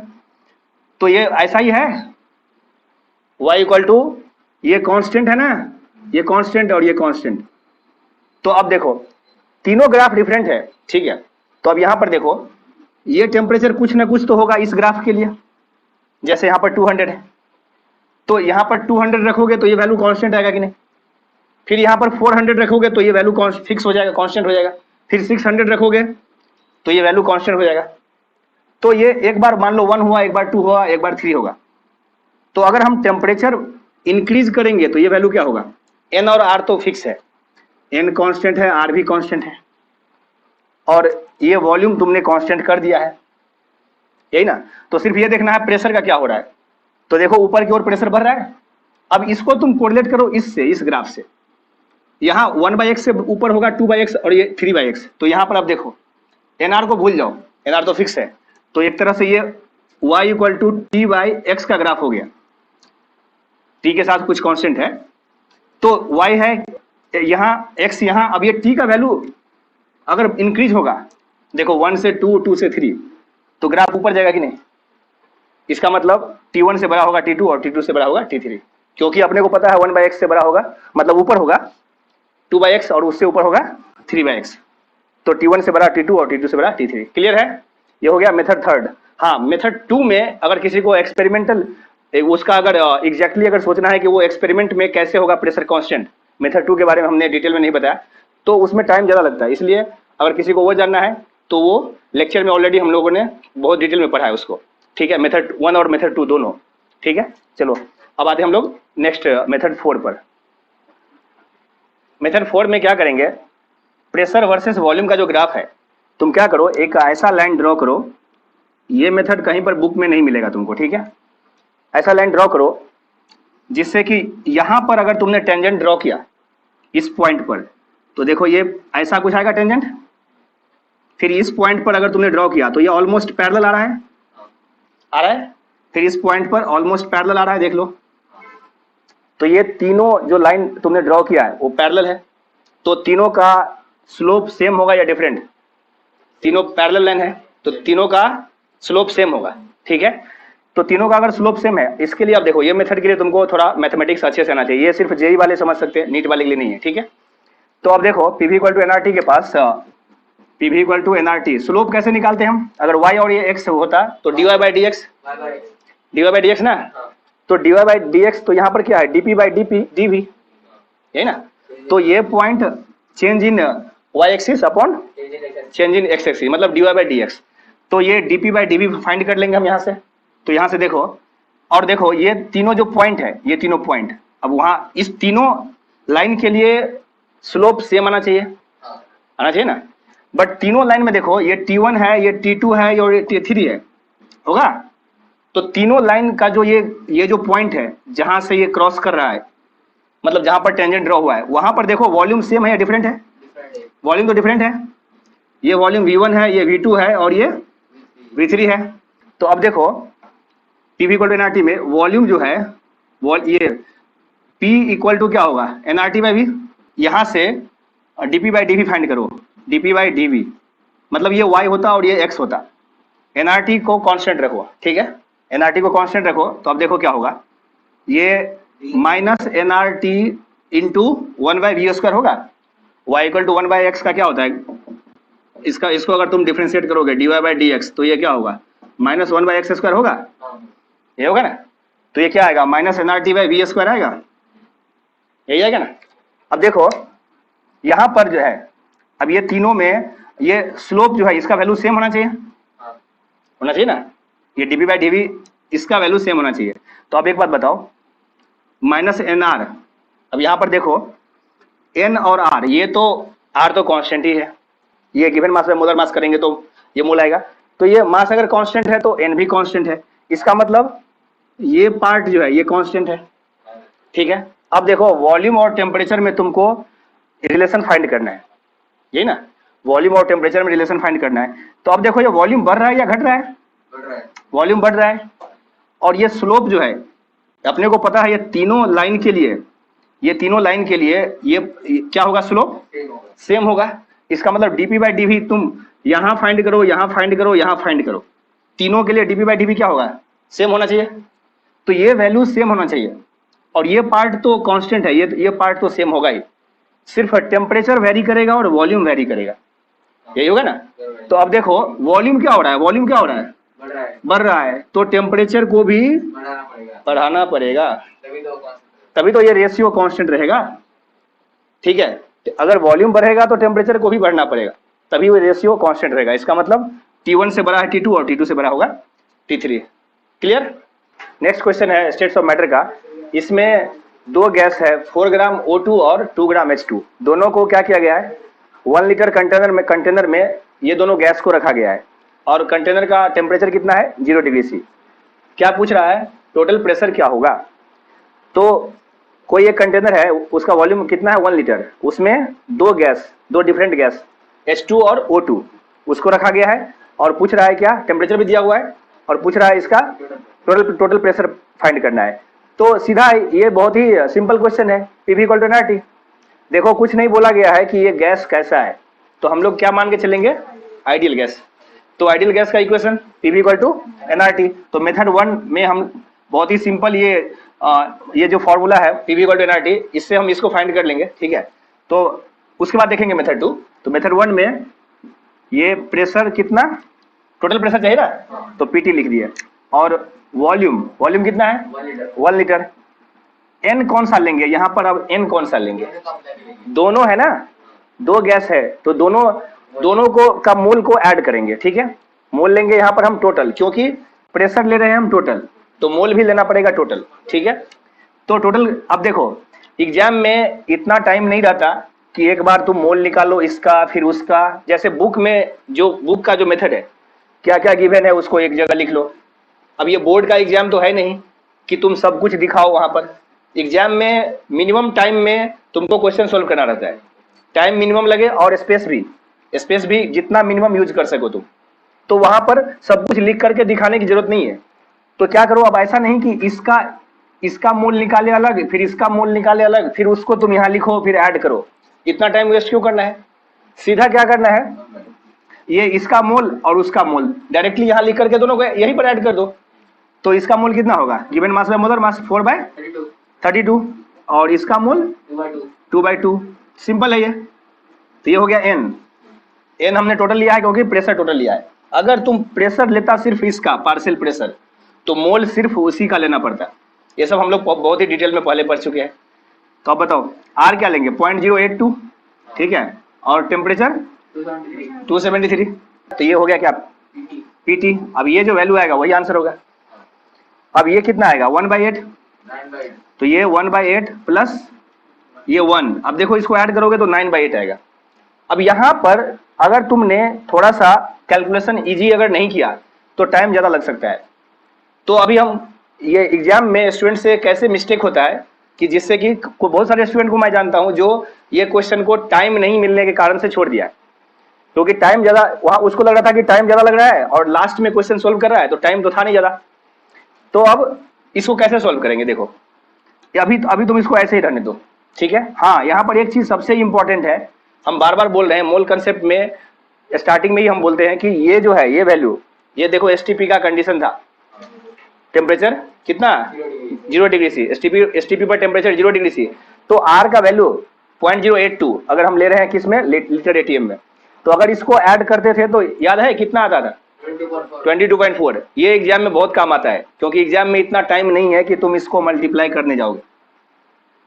तो ये ऐसा ही है, y इक्वल टू, ये कांस्टेंट है ना, ये कांस्टेंट और ये कांस्टेंट। तो अब देखो तीनों ग्राफ डिफरेंट है, ठीक है। तो अब यहां पर देखो ये टेम्परेचर कुछ ना कुछ तो होगा इस ग्राफ के लिए, जैसे यहां पर 200 है, तो यहां पर 200 रखोगे तो ये वैल्यू कांस्टेंट आएगा कि नहीं, फिर यहां पर 400 रखोगे तो ये वैल्यू फिक्स हो जाएगा, कांस्टेंट हो जाएगा, फिर 600 रखोगे तो ये वैल्यू कांस्टेंट हो जाएगा। तो ये एक बार मान लो 1 हुआ, एक बार 2 हुआ, एक बार 3 होगा। तो अगर हम टेम्परेचर इंक्रीज करेंगे तो ये वैल्यू क्या होगा, n और r तो फिक्स है, n कांस्टेंट है, r भी कांस्टेंट है, और ये वॉल्यूम तुमने कांस्टेंट कर दिया है, यही ना। तो सिर्फ ये देखना है प्रेशर का क्या हो रहा है, तो देखो ऊपर की ओर प्रेशर बढ़ रहा है। अब इसको तुम कोरिलेट करो इससे, इस ग्राफ से, यहाँ 1/x से ऊपर होगा 2/x और ये 3/x, तो यहाँ पर आप देखो nr को भूल जाओ, nr तो फिक्स है, तो एक तरह से ये y इक्वल टू t/x का ग्राफ हो गया, t के साथ कुछ कांस्टेंट है, तो y है यहाँ, x यहाँ, अब ये t का वैल्यू अगर इंक्रीज होगा, देखो 1 से 2, 2 से 3, तो ग्राफ ऊपर जाएगा कि नहीं, इसका मतलब T1 से बड़ा होगा T2 और T2 से बड़ा होगा T3, क्योंकि अपने को पता है 1/x से बड़ा होगा, मतलब ऊपर होगा 2/x और उससे ऊपर होगा 3/x, तो T1 से बड़ा T2 और T2 से बड़ा T3। क्लियर है, ये हो गया मेथड 3। हाँ, मेथड 2 में अगर किसी को एक्सपेरिमेंटल उसका अगर एग्जैक्टली अगर सोचना है कि वो एक्सपेरिमेंट में कैसे होगा प्रेशर कांस्टेंट, मेथड 2 के बारे में हमने डिटेल में नहीं बताया, तो उसमें टाइम ज़्यादा लगता है, इसलिए अगर किसी को वो जानना है तो वो लेक्चर में ऑलरेडी हम लोगों ने बहुत डिटेल में पढ़ा है उसको, ठीक है, मेथड 1 और मेथड 2 दोनों, ठीक है। चलो अब आते हैं हम लोग नेक्स्ट मेथड 4 पर। मेथड 4 में क्या करेंगे, प्रेशर वर्सेस वॉल्यूम का जो ग्राफ है, तुम क्या करो, एक ऐसा लाइन ड्रॉ करो, ये मेथड कहीं पर बुक में नहीं मिलेगा तुमको, ठीक है। ऐसा लाइन ड्रॉ करो जिससे कि यहां पर अगर तुमने टेंजेंट ड्रॉ किया इस पॉइंट पर, तो देखो ये ऐसा कुछ आएगा टेंजेंट। फिर इस पॉइंट पर अगर तुमने ड्रॉ किया तो ये ऑलमोस्ट पैरेलल आ रहा है। फिर इस पॉइंट पर ऑलमोस्ट पैरेलल आ रहा है, देख लो। तो ये तीनों जो लाइन तुमने ड्रॉ किया है वो पैरेलल है। तो तीनों का स्लोप सेम होगा या डिफरेंट? तीनों पैरेलल लाइन है तो तीनों का स्लोप सेम होगा, ठीक है। तो तीनों का अगर स्लोप सेम है, इसके लिए आप देखो, ये मेथड के लिए तुमको थोड़ा मैथमेटिक्स अच्छे से आना चाहिए, ये सिर्फ जेई वाले समझ सकते हैं, नीट वाले के लिए नहीं है, ठीक है। तो अब देखो पीवी इक्वल टू एनआरटी के पास, PV equal to NRT, slope कैसे निकालते हैं हम? अगर y और ये x होता तो dy बाई डी एक्स ना, तो dy बाई डी एक्स, तो यहाँ पर क्या है, dp बाई dv, है ना। तो ये point change in y axis upon change in x axis, मतलब dy बाई डी एक्स। तो ये dp बाई dv फाइंड कर लेंगे हम यहाँ से। तो यहाँ से देखो, और देखो ये तीनों जो पॉइंट है, ये तीनों पॉइंट, अब वहाँ इस तीनों लाइन के लिए स्लोप सेम आना चाहिए ना। बट तीनों लाइन में देखो, ये T1 है, ये T2 है और ये T3 है, होगा। तो तीनों लाइन का जो ये जो पॉइंट है जहां से ये क्रॉस कर रहा है, मतलब जहां पर टेंजेंट ड्रॉ हुआ है, वहां पर देखो वॉल्यूम सेम है या डिफरेंट है? वॉल्यूम तो डिफरेंट है। ये वॉल्यूम V1 है, ये V2 है और ये V3 है। तो अब देखो पी इक्वल टू एनआरटी में वॉल्यूम जो है, ये P इक्वल टू क्या होगा, एनआरटी बाई V। यहां से dp बाई dv फाइंड करो, dp बाई dv, मतलब ये y होता और ये x होता। एनआरटी को कांस्टेंट रखो, ठीक है, एनआरटी को कांस्टेंट रखो। तो अब देखो क्या होगा, ये minus NRT into 1 by V square होगा। y equal to 1 by X का क्या होता है, इसको अगर तुम डिफरेंशिएट करोगे dy बाई डी एक्स, तो ये क्या होगा, माइनस 1 बाई एक्स स्क्वायर होगा, ये होगा ना। तो ये क्या आएगा, minus NRT by V square आएगा, यही आएगा ना। अब देखो यहां पर जो है, अब ये तीनों में ये स्लोप जो है इसका वैल्यू सेम होना चाहिए ना, ये dp बाई dv इसका वैल्यू सेम होना चाहिए। तो अब एक बात बताओ, माइनस एन आर, अब यहां पर देखो n और r, ये तो r तो कांस्टेंट ही है, ये गिवन मास में मोलर मास करेंगे तो ये मोल आएगा। तो ये मास अगर कांस्टेंट है तो n भी कांस्टेंट है, इसका मतलब ये पार्ट जो है ये कांस्टेंट है, ठीक है। अब देखो वॉल्यूम और टेम्परेचर में तुमको रिलेशन फाइंड करना है, यही ना, वॉल्यूम और टेम्परेचर में रिलेशन फाइंड करना है। तो अब देखो ये वॉल्यूम बढ़ रहा है या घट रहा है? वॉल्यूम बढ़ रहा है। और ये स्लोप जो है, अपने को पता है ये तीनों लाइन के लिए ये क्या होगा, स्लोप सेम होगा। इसका मतलब dp बाई dv तुम यहां फाइंड करो, यहां फाइंड करो, यहां फाइंड करो, तीनों के लिए dp बाई dv क्या होगा, सेम होना चाहिए। तो ये वैल्यू सेम होना चाहिए, और ये पार्ट तो कांस्टेंट है, ये पार्ट तो सेम होगा ही, सिर्फ टेम्परेचर वेरी करेगा और वॉल्यूम वेरी करेगा, यही होगा ना। तो अब देखो वॉल्यूम क्या हो रहा है, बढ़ रहा है, तो टेम्परेचर को भी बढ़ाना पड़ेगा, तभी तो ये रेशियो कांस्टेंट रहेगा, ठीक है। अगर वॉल्यूम बढ़ेगा तो टेम्परेचर को भी बढ़ना पड़ेगा, तभी वो रेशियो कांस्टेंट रहेगा। इसका मतलब T1 से बड़ा है T2 और T2 से बड़ा होगा T3। क्लियर। नेक्स्ट क्वेश्चन है स्टेट्स ऑफ मैटर का। इसमें दो गैस है, 4 ग्राम O2 और 2 ग्राम H2। दोनों को क्या किया गया है, 1 लीटर कंटेनर में ये दोनों गैस को रखा गया है, और कंटेनर का टेम्परेचर कितना है, 0 डिग्री C। क्या पूछ रहा है, टोटल प्रेशर क्या होगा। तो कोई एक कंटेनर है, उसका वॉल्यूम कितना है, 1 लीटर, उसमें दो डिफरेंट गैस H2 और O2 उसको रखा गया है, और पूछ रहा है क्या, टेम्परेचर भी दिया हुआ है, और पूछ रहा है इसका टोटल प्रेशर फाइंड करना है। तो सीधा ये बहुत ही सिंपल क्वेश्चन है, पीवी इक्वल टू एनआरटी। देखो कुछ नहीं बोला गया है कि ये गैस कैसा है, तो हम लोग क्या मान के चलेंगे, आइडियल गैस। तो आइडियल गैस का equation PV equal to NRT. तो मेथड 1 में हम बहुत ही सिंपल ये जो फॉर्मूला है पीवी इक्वल टू एनआरटी, इससे हम इसको फाइंड कर लेंगे, ठीक है। तो उसके बाद देखेंगे मेथड 2। तो मेथड 1 में ये प्रेशर कितना, टोटल प्रेशर चाहिए ना, तो पीटी लिख दिए, और वॉल्यूम कितना है, 1 लीटर। एन कौन सा लेंगे यहाँ पर, अब एन कौन सा लेंगे, दोनों है ना, दो गैस है, तो दोनों को का मोल को ऐड करेंगे, ठीक है। मोल लेंगे यहाँ पर हम टोटल, क्योंकि प्रेशर ले रहे हैं हम टोटल, तो मोल भी लेना पड़ेगा टोटल, ठीक है। तो टोटल, अब देखो एग्जाम में इतना टाइम नहीं रहता कि एक बार तुम मोल निकालो इसका फिर उसका, जैसे बुक में जो बुक का जो मेथड है क्या क्या गिवन है उसको एक जगह लिख लो। अब ये बोर्ड का एग्जाम तो है नहीं कि तुम सब कुछ दिखाओ वहां पर। एग्जाम में मिनिमम टाइम में तुमको क्वेश्चन सोल्व करना रहता है, टाइम मिनिमम लगे और स्पेस भी जितना मिनिमम यूज कर सको तुम। तो वहां पर सब कुछ लिख करके दिखाने की जरूरत नहीं है। तो क्या करो, अब ऐसा नहीं कि इसका मोल निकाले अलग फिर इसका मोल निकाले अलग फिर उसको तुम यहाँ लिखो फिर ऐड करो, इतना टाइम वेस्ट क्यों करना है। सीधा क्या करना है, ये इसका मोल और उसका मोल डायरेक्टली यहाँ लिख करके दोनों को यहीं पर ऐड कर दो। तो इसका मोल कितना होगा, given mass by molar mass 4/32 और इसका मोल 2/2। सिंपल है ये। तो ये हो गया एन हमने टोटल लिया है क्योंकि प्रेशर टोटल लिया है। अगर तुम प्रेशर लेता सिर्फ इसका पार्शियल प्रेशर तो मोल सिर्फ उसी का लेना पड़ता। ये सब हम लोग बहुत ही डिटेल में पहले पढ़ चुके हैं। तो अब बताओ आर क्या लेंगे, 0.082, ठीक है, और टेम्परेचर 273। तो ये हो गया क्या, पीटी। अब ये जो वैल्यू आएगा वही आंसर होगा। अब ये कितना आएगा, 1/8। तो ये 1/8 प्लस ये 1, अब देखो इसको ऐड करोगे तो 9/8 आएगा। अब यहाँ पर अगर तुमने थोड़ा सा कैलकुलेशन इजी अगर नहीं किया तो टाइम ज़्यादा लग सकता है। तो अभी हम ये एग्जाम में स्टूडेंट से कैसे मिस्टेक होता है कि जिससे कि बहुत सारे स्टूडेंट को मैं जानता हूँ जो ये क्वेश्चन को टाइम नहीं मिलने के कारण से छोड़ दिया, क्योंकि टाइम ज़्यादा वहाँ उसको लग रहा था कि टाइम ज़्यादा लग रहा है और लास्ट में क्वेश्चन सोल्व कर रहा है तो टाइम तो था नहीं ज़्यादा। तो अब इसको कैसे सोल्व करेंगे, देखो अभी तुम इसको ऐसे ही रहने दो, ठीक है। हाँ, यहाँ पर एक चीज सबसे इंपॉर्टेंट है, हम बार बार बोल रहे हैं मोल कंसेप्ट में स्टार्टिंग में ही हम बोलते हैं कि ये जो है ये वैल्यू, ये देखो एसटीपी का कंडीशन था, टेम्परेचर कितना 0 डिग्री सी, एसटीपी पर टेम्परेचर 0 डिग्री सी। तो आर का वैल्यू 0.082 अगर हम ले रहे हैं किसमें, लीटर एटीएम में, तो अगर इसको ऐड करते थे तो याद है कितना आता था, 22.4। ये एग्जाम में बहुत काम आता है क्योंकि एग्जाम में इतना टाइम नहीं है कि तुम इसको मल्टीप्लाई करने जाओगे।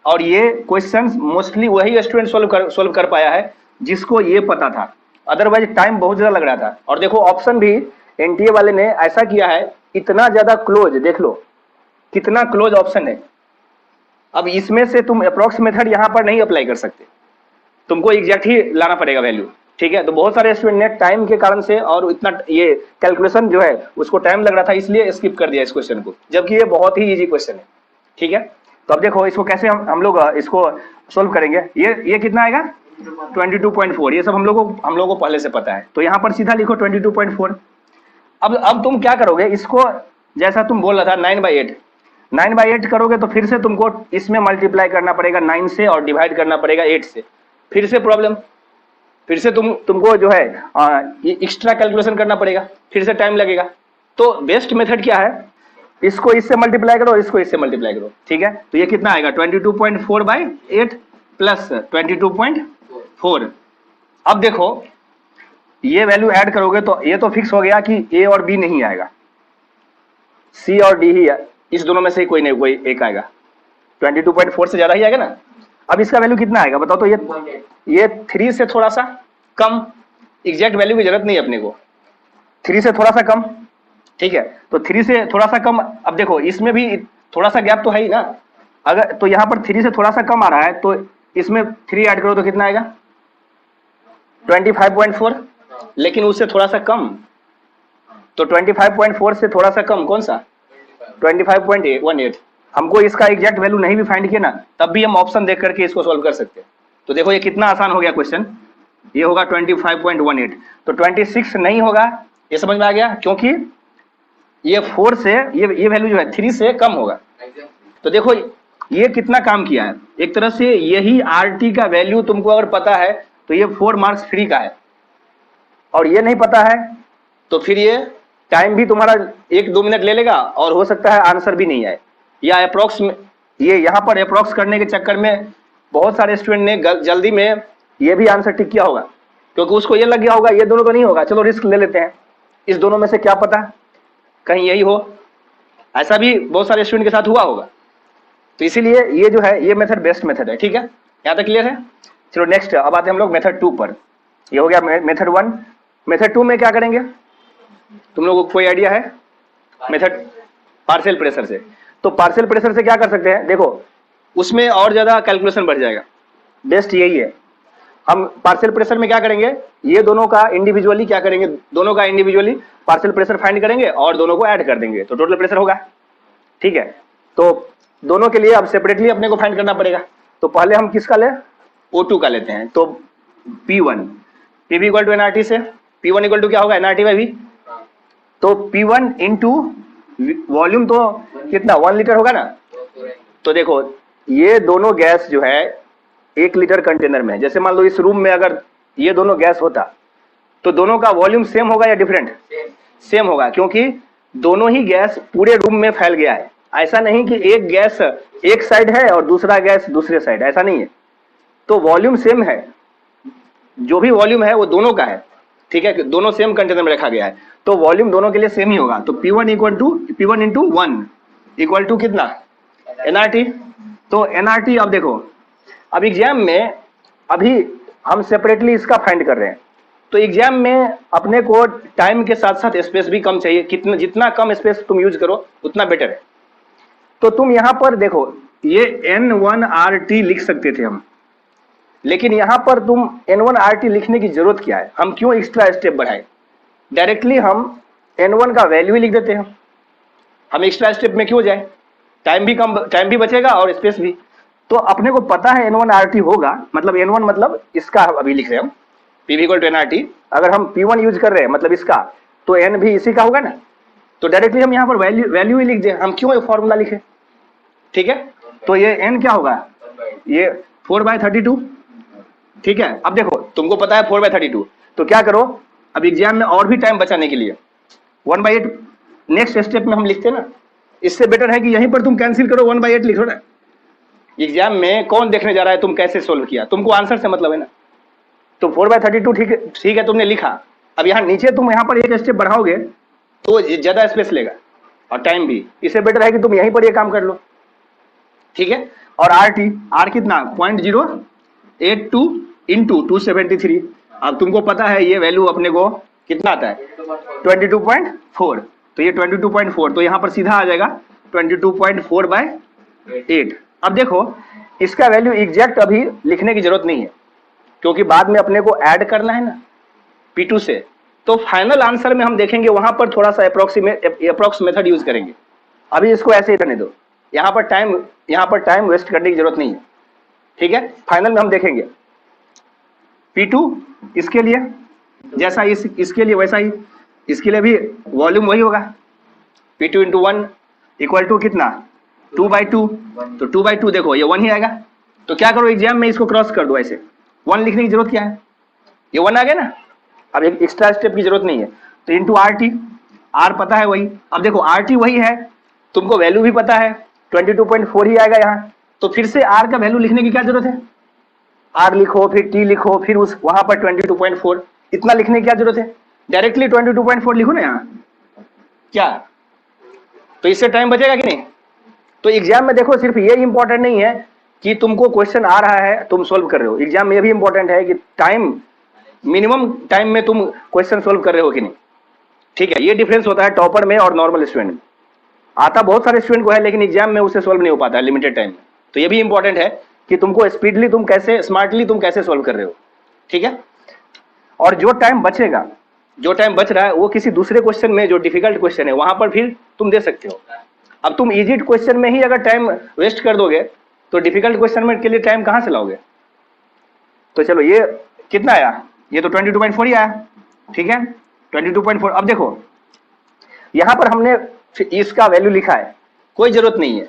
और ये क्वेश्चंस मोस्टली वही स्टूडेंट सोल्व कर पाया है जिसको ये पता था, अदरवाइज टाइम बहुत ज्यादा लग रहा था। और देखो ऑप्शन भी एनटीए वाले ने ऐसा किया है, इतना ज्यादा क्लोज, देख लो कितना क्लोज ऑप्शन है। अब इसमें से तुम अप्रोक्स मेथड यहाँ पर नहीं अप्लाई कर सकते, तुमको एग्जैक्ट ही लाना पड़ेगा वैल्यू, ठीक है। तो बहुत सारे स्टूडेंट ने टाइम के कारण से और इतना ये कैलकुलेशन जो है उसको टाइम लग रहा था इसलिए स्किप कर दिया इस क्वेश्चन को, जबकि ये बहुत ही इजी क्वेश्चन है, ठीक है। तो अब देखो इसको कैसे हम लोग इसको सोल्व करेंगे। ये कितना आएगा 22.4, ये सब हम लोगों को पहले से पता है। तो यहाँ पर सीधा लिखो 22.4। अब तुम क्या करोगे, इसको जैसा तुम बोल रहा था 9/8 करोगे तो फिर से तुमको इसमें मल्टीप्लाई करना पड़ेगा 9 से और डिवाइड करना पड़ेगा 8 से, फिर से प्रॉब्लम, फिर से तुमको जो है एक्स्ट्रा कैलकुलेशन करना पड़ेगा, फिर से टाइम लगेगा। तो बेस्ट मेथड क्या है, इसको इससे मल्टीप्लाई करो, इसको इससे मल्टीप्लाई करो, ठीक है। तो ये कितना आएगा 22.4/8 प्लस 22.4। अब देखो ये वैल्यू ऐड करोगे तो ये तो फिक्स हो गया कि ए और बी नहीं आएगा, सी और डी ही है, इस दोनों में से कोई नहीं कोई एक आएगा। 22.4 से ज्यादा ही आएगा ना। अब इसका वैल्यू कितना आएगा बताओ, तो ये 3 से थोड़ा सा कम, एग्जैक्ट वैल्यू की जरूरत नहीं है अपने को, 3 से थोड़ा सा कम, ठीक है। तो 3 से थोड़ा सा कम, अब देखो इसमें भी थोड़ा सा गैप तो है ही ना, अगर तो यहाँ पर 3 से थोड़ा सा कम आ रहा है तो इसमें 3 ऐड करो तो कितना आएगा 25.4, लेकिन उससे थोड़ा सा कम, तो 25.4 से थोड़ा सा कम कौन सा 25.18। हमको इसका एग्जैक्ट वैल्यू नहीं भी फाइंड किया ना तब भी हम ऑप्शन देख करके इसको सोल्व कर सकते हैं। तो देखो ये कितना आसान हो गया क्वेश्चन, ये होगा 25.18। तो 26 नहीं होगा, ये समझ में आ गया, क्योंकि ये 4 से ये वैल्यू जो है 3 से कम होगा। तो देखो ये कितना काम किया है, एक तरह से यही आरटी का वैल्यू तुमको अगर पता है तो ये 4 मार्क्स फ्री का है, और ये नहीं पता है तो फिर ये टाइम भी तुम्हारा 1-2 मिनट ले लेगा और हो सकता है आंसर भी नहीं आए, या अप्रोक्स में ये यहाँ पर अप्रोक्स करने के चक्कर में बहुत सारे स्टूडेंट ने जल्दी में ये भी आंसर टिक किया होगा क्योंकि उसको ये लग गया होगा ये दोनों तो नहीं होगा, चलो रिस्क ले लेते हैं, इस दोनों में से क्या पता कहीं यही हो। ऐसा भी बहुत सारे स्टूडेंट के साथ हुआ होगा। तो इसीलिए ये जो है ये मेथड बेस्ट मेथड है, ठीक है। यहाँ तक क्लियर है। चलो नेक्स्ट अब आते हैं हम लोग मेथड 2 पर। ये हो गया मेथड 1। मेथड 2 में क्या करेंगे, तुम लोगों को कोई आइडिया है? मेथड पार्शियल प्रेशर से। तो पार्शियल प्रेशर से क्या कर सकते हैं, देखो उसमें और ज्यादा कैलकुलेशन बढ़ जाएगा, बेस्ट यही है। हम पार्शियल प्रेशर में क्या करेंगे, ये दोनों का इंडिविजुअली क्या करेंगे, दोनों का इंडिविजुअली पार्शियल प्रेशर फाइंड करेंगे और दोनों को ऐड कर देंगे तो टोटल प्रेशर होगा। ठीक है, तो दोनों के लिए अब सेपरेटली अपने को फाइंड करना पड़ेगा। तो पहले हम किसका ले, O2 का लेते हैं। तो P1 PV equal to NRT से, P1 इक्वल टू क्या होगा, एनआरटी बाई वी। तो P1 इंटू वॉल्यूम तो कितना 1 लीटर होगा ना। तो देखो ये दोनों गैस जो है 1 लीटर कंटेनर में, जैसे मान लो इस रूम में अगर ये दोनों गैस होता तो दोनों का वॉल्यूम सेम होगा या डिफरेंट, सेम होगा, क्योंकि दोनों ही गैस पूरे रूम में फैल गया है। ऐसा नहीं कि एक गैस एक साइड है और दूसरा गैस दूसरे साइड, ऐसा नहीं है। तो वॉल्यूम सेम है, जो भी वॉल्यूम है वो दोनों का है। ठीक है, दोनों सेम कंटेनर में रखा गया है तो वॉल्यूम दोनों के लिए सेम ही होगा। तो P1 equal to P1 into 1 equal to कितना, एनआरटी। तो एनआरटी अब देखो, अब एग्जाम में अभी हम सेपरेटली इसका फाइंड कर रहे हैं, तो एग्जाम में अपने को टाइम के साथ साथ स्पेस भी कम चाहिए। कितना, जितना कम स्पेस तुम यूज करो उतना बेटर है। तो तुम यहां पर देखो ये N1RT लिख सकते थे हम, लेकिन यहां पर तुम N1RT लिखने की जरूरत क्या है, हम क्यों एक्स्ट्रा स्टेप बढ़ाए, डायरेक्टली हम N1 का वैल्यू ही लिख देते हैं। हम एक्स्ट्रा स्टेप में क्यों जाए, टाइम भी बचेगा और स्पेस भी। तो अपने को पता है N1RT होगा, मतलब N1 मतलब इसका अभी लिख रहे हैं हम PV इक्वल टू एनआरटी। अगर हम P1 यूज कर रहे हैं मतलब इसका, तो N भी इसी का होगा ना। तो डायरेक्टली हम यहाँ पर वैल्यू ही लिख दें, हम क्यों ये फॉर्मूला लिखे। ठीक है, तो ये N क्या होगा, ये 4/32। ठीक है, अब देखो तुमको पता है 4/32, तो क्या करो अब एग्जाम में और भी टाइम बचाने के लिए 1/8 नेक्स्ट स्टेप में हम लिखते हैं ना। इससे बेटर है कि यहीं पर तुम कैंसिल करो, 1/8 लिखो ना। एग्जाम में कौन देखने जा रहा है तुम कैसे सोल्व किया, तुमको आंसर से मतलब है ना। तो 4/32 ठीक है तुमने लिखा। अब यहाँ नीचे तुम यहाँ पर एक स्टेप बढ़ाओगे तो ज्यादा स्पेस लेगा और टाइम भी। इससे बेटर है कि तुम यहीं पर ये काम कर लो। ठीक है, और R कितना 0.082 इंटू 273। अब तुमको पता है ये वैल्यू अपने को कितना आता है 22.4। तो ये 22.4, तो यहाँ पर सीधा आ जाएगा 22.4/8। अब देखो इसका वैल्यू एग्जैक्ट अभी लिखने की जरूरत नहीं है, क्योंकि बाद में अपने को ऐड करना है ना P2 से। तो फाइनल आंसर में हम देखेंगे वहां पर थोड़ा सा अप्रोक्स मेथड यूज करेंगे। अभी इसको ऐसे ही रहने दो, यहाँ पर टाइम वेस्ट करने की जरूरत नहीं है। ठीक है, फाइनल में हम देखेंगे P2 इसके लिए जैसा इसके लिए वैसा ही, इसके लिए भी वॉल्यूम वही होगा। P2 इंटू 1 इक्वल टू कितना 2/2। तो 2/2 देखो ये 1 ही आएगा। तो क्या करो एग्जाम में इसको क्रॉस कर दो, ऐसे 1 लिखने की जरूरत क्या है, ये 1 आ गया ना। अब एक एक्स्ट्रा स्टेप की जरूरत नहीं है। तो इंटू RT, R पता है वही। अब देखो RT वही है, तुमको वैल्यू भी पता है 22.4 ही आएगा यहाँ। तो फिर से R का वैल्यू लिखने की क्या जरूरत है, R लिखो फिर T लिखो फिर उस वहां पर 22.4, इतना लिखने की क्या जरूरत है, डायरेक्टली 22.4 लिखो ना यहाँ। क्या, तो इससे टाइम बचेगा कि नहीं। तो एग्जाम में देखो सिर्फ ये इंपॉर्टेंट नहीं है कि तुमको क्वेश्चन आ रहा है तुम सोल्व कर रहे हो, एग्जाम में ये भी इंपॉर्टेंट है कि टाइम, मिनिमम टाइम में तुम क्वेश्चन सोल्व कर रहे हो कि नहीं। ठीक है, ये डिफरेंस होता है टॉपर में और नॉर्मल स्टूडेंट में। आता बहुत सारे स्टूडेंट को है लेकिन एग्जाम में उसे सोल्व नहीं हो पाता है लिमिटेड टाइम में। तो ये भी इंपॉर्टेंट है कि तुमको स्पीडली तुम कैसे, स्मार्टली तुम कैसे सोल्व कर रहे हो। ठीक है, और जो टाइम बचेगा, जो टाइम बच रहा है वो किसी दूसरे क्वेश्चन में जो डिफिकल्ट क्वेश्चन है वहां पर फिर तुम दे सकते हो। अब तुम इजी क्वेश्चन में ही अगर टाइम वेस्ट कर दोगे तो डिफिकल्ट क्वेश्चन में के लिए टाइम कहां से लाओगे। तो चलो ये कितना आया, ये तो 22.4 ही आया। ठीक है, 22.4। अब देखो यहां पर हमने इसका वैल्यू लिखा है, कोई जरूरत नहीं है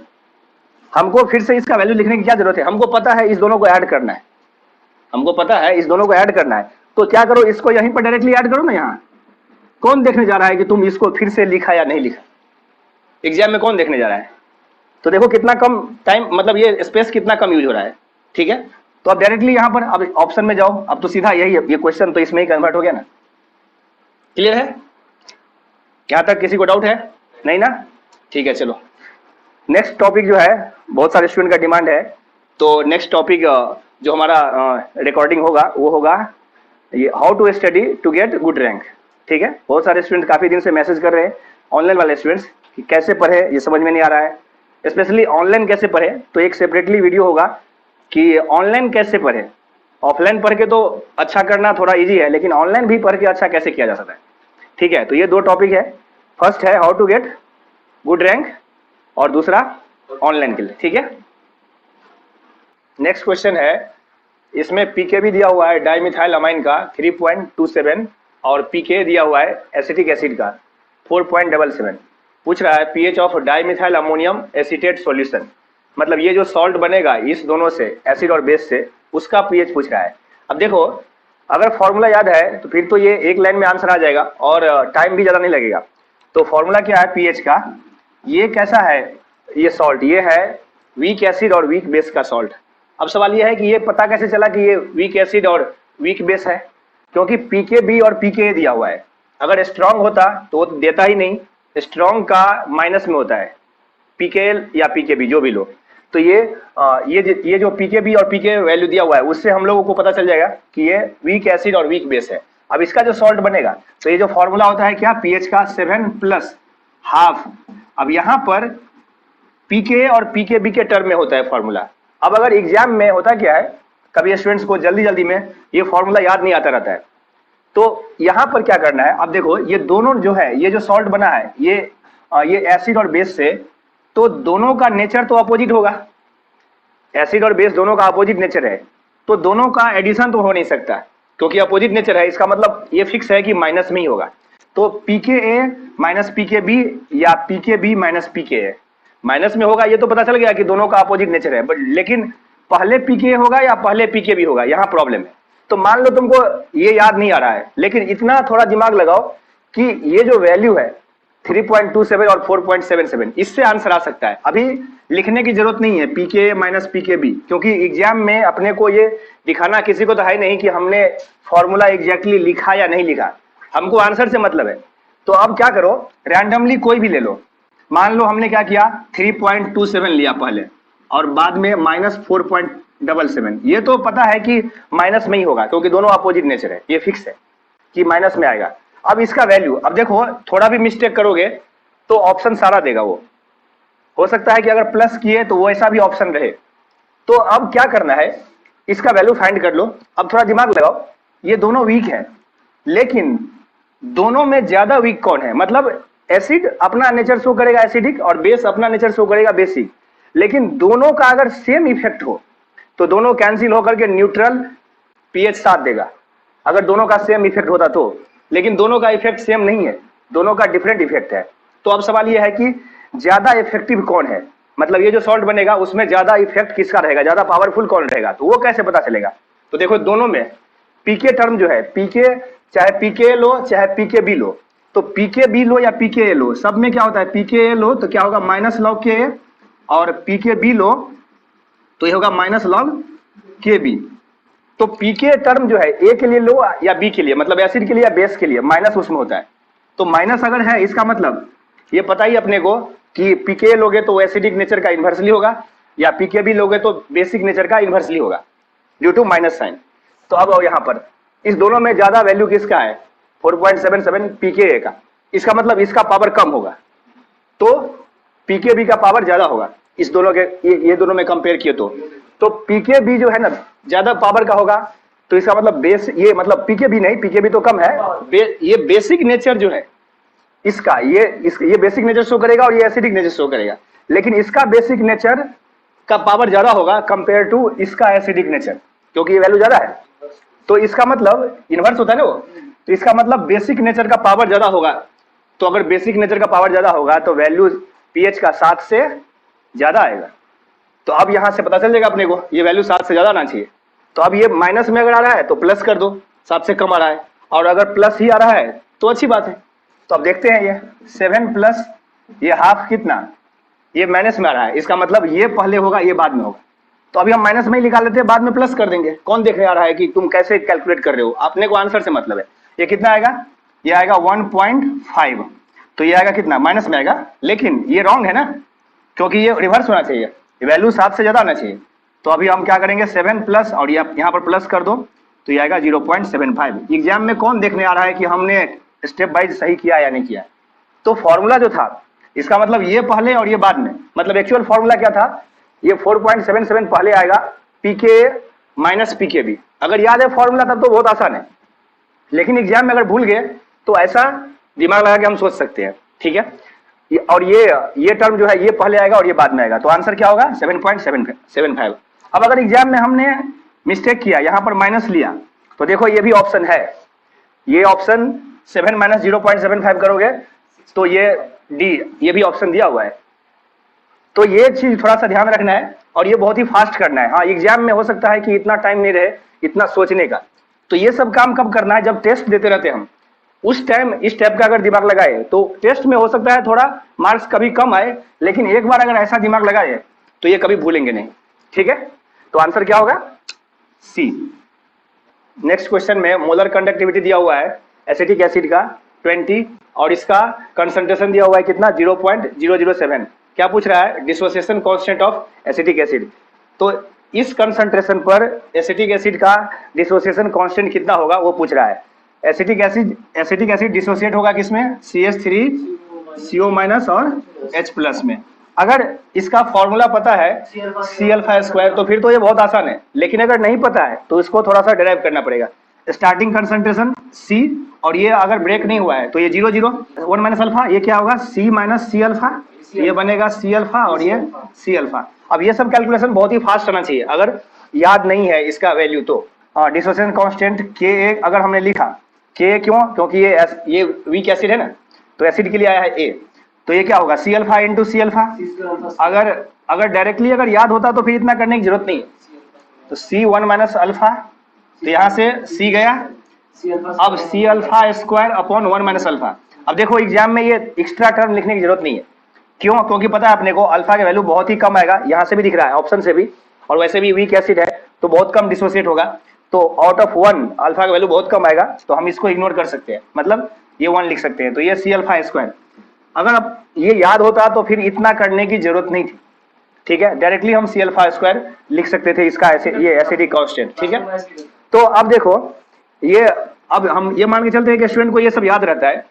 हमको फिर से इसका वैल्यू लिखने की क्या जरूरत है। हमको पता है इस दोनों को ऐड करना है, हमको पता है इस दोनों को ऐड करना है। तो क्या करो इसको यहीं पर डायरेक्टली ऐड करो ना। यहाँ कौन देखने जा रहा है कि तुम इसको फिर से लिखा या नहीं लिखा, एग्जाम में कौन देखने जा रहा है। तो देखो कितना कम टाइम, मतलब ये स्पेस कितना कम यूज हो रहा है। ठीक है, तो अब डायरेक्टली यहाँ पर अब ऑप्शन में जाओ, अब तो सीधा यही है, ये क्वेश्चन तो इसमें ही कन्वर्ट हो गया ना। क्लियर है, यहाँ तक किसी को डाउट है नहीं ना। ठीक है, चलो नेक्स्ट टॉपिक जो है बहुत सारे स्टूडेंट का डिमांड है, तो नेक्स्ट टॉपिक जो हमारा रिकॉर्डिंग होगा वो होगा ये how to study to get good rank. ठीक है, बहुत सारे स्टूडेंट काफी दिन से मैसेज कर रहे हैं, ऑनलाइन वाले स्टूडेंट्स, कि कैसे पढ़े ये समझ में नहीं आ रहा है, स्पेशली ऑनलाइन कैसे पढ़े। तो एक सेपरेटली वीडियो होगा कि ऑनलाइन कैसे पढ़े, ऑफलाइन पढ़ के तो अच्छा करना थोड़ा इजी है, लेकिन ऑनलाइन भी पढ़ के अच्छा कैसे किया जा सकता है। ठीक है, तो ये दो टॉपिक है, फर्स्ट है how to get good rank और दूसरा ऑनलाइन के लिए। ठीक है, नेक्स्ट क्वेश्चन है, इसमें पीके भी दिया हुआ है डाइमिथाइल अमाइन का 3.27 और पीके दिया हुआ है एसिटिक एसिड का 4.77। पूछ रहा है pH of dimethyl ammonium acetate solution, मतलब ये जो सॉल्ट बनेगा इस दोनों से, एसिड और बेस से, उसका पीएच पूछ रहा है। अब देखो, अगर फॉर्मूला याद है तो फिर तो ये एक लाइन में आंसर आ जाएगा और टाइम भी ज़्यादा नहीं लगेगा। तो फॉर्मूला क्या है पीएच का, ये कैसा है, ये सॉल्ट, ये है वीक एसिड और वीक बेस का सॉल्ट। अब सवाल ये है कि ये पता कैसे चला कि ये वीक एसिड और वीक बेस है, क्योंकि पीके बी और पीके दिया हुआ है। अगर स्ट्रांग होता तो वो देता ही नहीं, स्ट्रांग का माइनस में होता है, पीकेएल या पीकेबी जो भी लो। तो ये जो पीकेबी और पीके वैल्यू दिया हुआ है उससे हम लोगों को पता चल जाएगा कि ये वीक एसिड और वीक बेस है। अब इसका जो सॉल्ट बनेगा, तो ये जो फॉर्मूला होता है क्या, पीएच का 7+½ अब यहाँ पर पीके और पीकेबी के टर्म में होता है फॉर्मूला। अब अगर एग्जाम में होता क्या है, कभी स्टूडेंट्स को जल्दी जल्दी में ये फॉर्मूला याद नहीं आता रहता है, तो यहाँ पर क्या करना है, अब देखो ये दोनों जो है, ये जो सॉल्ट बना है ये एसिड और बेस से, तो दोनों का नेचर तो अपोजिट होगा, एसिड और बेस दोनों का अपोजिट नेचर है, तो दोनों का एडिशन तो हो नहीं सकता क्योंकि अपोजिट नेचर है। इसका मतलब ये फिक्स है कि माइनस में ही होगा। तो पीके ए माइनस पीके बी या पीके बी माइनस पीके ए माइनस में होगा, ये तो पता चल गया कि दोनों का अपोजिट नेचर है, बट लेकिन पहले पीके होगा या पहले पीके बी होगा, यहाँ प्रॉब्लम है। तो मान लो तुमको ये याद नहीं आ रहा है, लेकिन इतना थोड़ा दिमाग लगाओ कि ये जो वैल्यू है 3.27 और 4.77, इससे आंसर आ सकता है। अभी लिखने की जरूरत नहीं है पीके माइनस पीके बी, क्योंकि एग्जाम में अपने को ये दिखाना किसी को तो है नहीं कि हमने फॉर्मूला एग्जैक्टली लिखा या नहीं लिखा, हमको आंसर से मतलब है। तो अब क्या करो, रैंडमली कोई भी ले लो। मान लो हमने क्या किया, 3.27 लिया पहले और बाद में -4.77, ये तो पता है कि माइनस में ही होगा क्योंकि दोनों अपोजिट नेचर है, ये फिक्स है कि माइनस में आएगा। अब इसका वैल्यू, अब देखो थोड़ा भी मिस्टेक करोगे तो ऑप्शन सारा देगा, वो हो सकता है कि अगर प्लस किए तो वो ऐसा भी ऑप्शन रहे। तो अब क्या करना है, इसका वैल्यू फाइंड कर लो। अब थोड़ा दिमाग लगाओ, ये दोनों वीक है, लेकिन दोनों में ज्यादा वीक कौन है, मतलब एसिड अपना नेचर शो करेगा एसिडिक और बेस अपना नेचर शो करेगा बेसिक, लेकिन दोनों का अगर सेम इफेक्ट हो तो दोनों कैंसिल होकर के न्यूट्रल पीएच 7 देगा, अगर दोनों का सेम इफेक्ट होता तो। लेकिन दोनों का इफेक्ट सेम नहीं है, दोनों का डिफरेंट इफेक्ट है। तो अब सवाल यह है कि ज्यादा इफेक्टिव कौन है, मतलब ये जो सॉल्ट बनेगा उसमें ज्यादा इफेक्ट किसका रहेगा, ज्यादा पावरफुल कौन रहेगा, तो वो कैसे पता चलेगा। तो देखो दोनों में पीके टर्म जो है, पीके चाहे पीके लो चाहे पीके बी लो, तो पीके बी लो या पीके ए लो, सब में क्या होता है, पीके ए लो तो क्या होगा माइनस लॉग के, और पीके बी लो तो ये होगा माइनस लॉग के बी। तो पीके टर्म जो है ए के लिए लो या बी के लिए, मतलब एसिड के लिए या बेस के लिए, माइनस उसमें होता है। तो माइनस अगर है, इसका मतलब ये पता ही अपने को कि पीके लोगे तो एसिडिक नेचर का इन्वर्सली होगा, या पीके बी लोगे तो बेसिक नेचर का इन्वर्सली होगा ड्यू टू माइनस साइन। तो अब आओ यहाँ पर, इस दोनों में ज्यादा वैल्यू किसका है, 4.77 पीके ए का, इसका मतलब इसका पावर कम होगा, तो पीके बी का पावर ज्यादा होगा इस दोनों के, ये दोनों में कंपेयर किए तो पीके बी जो है ना ज्यादा पावर का होगा, तो इसका मतलब बेस, ये मतलब पीके बी नहीं, पीके बी तो कम है, ये बेसिक नेचर जो है इसका, ये बेसिक नेचर शो करेगा और ये एसिडिक नेचर शो करेगा, लेकिन इसका बेसिक नेचर का पावर ज्यादा होगा कंपेयर टू इसका एसिडिक नेचर, क्योंकि ये वैल्यू ज्यादा है। तो इसका मतलब इनवर्स होता है ना वो, तो इसका मतलब बेसिक नेचर का पावर ज्यादा होगा। तो अगर बेसिक नेचर का पावर ज्यादा होगा तो वैल्यू पीएच का 7 से ज्यादा आएगा। तो अब यहां से पता चल जाएगा अपने को ये वैल्यू 7 से ज्यादा आना चाहिए। तो अब ये माइनस में अगर आ रहा है तो प्लस कर दो, 7 से कम आ रहा है, और अगर प्लस ही आ रहा है तो अच्छी बात है। तो अब देखते हैं, ये 7 प्लस ये हाफ कितना, ये माइनस में आ रहा है, इसका मतलब ये पहले होगा ये बाद में होगा। तो अभी हम माइनस में ही निकाल लेते हैं, बाद में प्लस कर देंगे। कौन देखने आ रहा है कि तुम कैसे कैलकुलेट कर रहे हो, अपने को आंसर से मतलब है। ये कितना आएगा, ये आएगा 1.5, तो ये आएगा कितना, माइनस में आएगा, लेकिन ये रॉन्ग है ना, क्योंकि ये रिवर्स होना चाहिए, वैल्यू 7 से ज्यादा आना चाहिए। तो अभी हम क्या करेंगे, 7 प्लस और यहाँ पर प्लस कर दो, तो ये आएगा 0.75। एग्जाम में कौन देखने आ रहा है कि हमने स्टेप वाइज सही किया या नहीं किया। तो फॉर्मूला जो था, इसका मतलब ये पहले और ये बाद में, मतलब एक्चुअल फॉर्मूला क्या था, ये 4.77 पहले आएगा पीके माइनस पीके बी, अगर याद है फॉर्मूला तब तो बहुत आसान है, लेकिन एग्जाम में अगर भूल गए तो ऐसा दिमाग लगा के हम सोच सकते हैं, ठीक है। और ये टर्म जो है ये पहले आएगा और ये बाद में आएगा, तो आंसर क्या होगा 7.75। अब अगर एग्जाम में हमने मिस्टेक किया, यहां पर माइनस लिया, तो देखो ये भी ऑप्शन है, ये ऑप्शन 7 माइनस 0.75 करोगे तो ये डी, ये भी ऑप्शन दिया हुआ है। तो ये चीज थोड़ा सा ध्यान रखना है और ये बहुत ही फास्ट करना है। हाँ, एग्जाम में हो सकता है कि इतना टाइम नहीं रहे इतना सोचने का, तो ये सब काम कब करना है, जब टेस्ट देते रहते हम, उस टाइम इस टाइप का अगर दिमाग लगाए तो टेस्ट में हो सकता है थोड़ा मार्क्स कभी कम आए, लेकिन एक बार अगर ऐसा दिमाग लगाए तो ये कभी भूलेंगे नहीं, ठीक है। तो आंसर क्या होगा सी। नेक्स्ट क्वेश्चन में मोलर कंडक्टिविटी दिया हुआ है एसिटिक एसिड का 20 और इसका कंसंट्रेशन दिया हुआ है कितना 0.007। क्या पूछ रहा है, dissociation constant of acetic acid. तो इस कंसंट्रेशन पर एसिटिक एसिड का डिसोसिएशन कांस्टेंट कितना होगा वो पूछ रहा है। एसिटिक एसिड डिसोसिएट होगा किसमें, CH3CO- और H+ में। अगर इसका फॉर्मूला पता है C∝², तो फिर तो ये बहुत आसान है, लेकिन अगर नहीं पता है तो इसको थोड़ा सा डिराइव करना पड़ेगा। स्टार्टिंग कंसंट्रेशन C और ये अगर ब्रेक नहीं हुआ है तो ये 0 1 माइनस अल्फा, ये क्या होगा C माइनस C∝, ये बनेगा C∝ और ये C∝। अब ये सब कैलकुलेशन बहुत ही फास्ट होना चाहिए, अगर याद नहीं है इसका वैल्यू तो। डिसोसिएशन कांस्टेंट Ka अगर हमने लिखा, Ka क्यों, क्योंकि ये वीक एसिड है ना, तो एसिड के लिए आया है A, तो ये क्या होगा C∝ इंटू C∝। अगर डायरेक्टली अगर याद होता तो फिर इतना करने की जरूरत नहीं, तो C1 माइनस अल्फा, तो यहाँ से C गया, अब C∝² अपॉन 1 माइनस अल्फा। अब देखो एग्जाम में ये एक्स्ट्रा टर्म लिखने की जरूरत नहीं है, क्यों, क्योंकि पता है अपने को अल्फा का वैल्यू बहुत ही कम आएगा, यहाँ से भी दिख रहा है ऑप्शन से भी, और वैसे भी वीक एसिड है तो बहुत कम डिसोसिएट होगा, तो आउट ऑफ 1 अल्फा का वैल्यू बहुत कम आएगा, तो हम इसको इग्नोर कर सकते हैं, मतलब ये 1 लिख सकते हैं, तो ये C∝²। अगर अब ये याद होता तो फिर इतना करने की जरूरत नहीं थी, ठीक है, डायरेक्टली हम C∝² लिख सकते थे इसका ये एसिडिक कांस्टेंट, ठीक है। तो अब देखो ये, अब हम ये मान के चलते हैं कि स्टूडेंट को ये सब याद रहता है,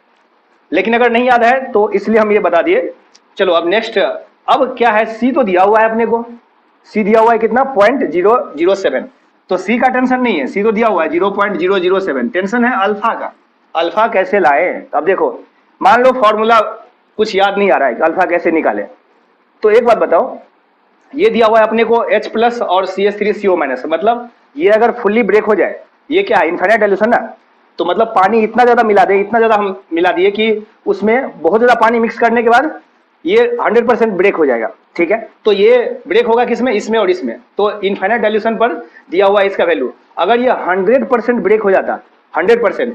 लेकिन अगर नहीं याद है तो इसलिए हम ये बता दिए। चलो अब नेक्स्ट, अब क्या है, C तो दिया हुआ है अपने को, C दिया हुआ है कितना 0.007, तो C का टेंशन नहीं है, C तो दिया हुआ है 0.007, टेंशन है अल्फा का, अल्फा कैसे लाए। अब देखो मान लो फॉर्मूला कुछ याद नहीं आ रहा है कि अल्फा कैसे निकाले, तो एक बात बताओ, ये दिया हुआ है अपने को H+ और CH3CO-, मतलब ये अगर फुल्ली ब्रेक हो जाए, ये क्या है इनफाइनाइट डाइल्यूशन ना, तो मतलब पानी इतना ज्यादा मिला दे, इतना ज्यादा हम मिला दिए कि उसमें बहुत ज्यादा पानी मिक्स करने के बाद ये 100% ब्रेक हो जाएगा, ठीक है। तो ये ब्रेक होगा किसमें, इसमें और इसमें, तो इनफाइनाइट डाइल्यूशन पर दिया हुआ है इसका वैल्यू। अगर ये 100% ब्रेक हो जाता 100%,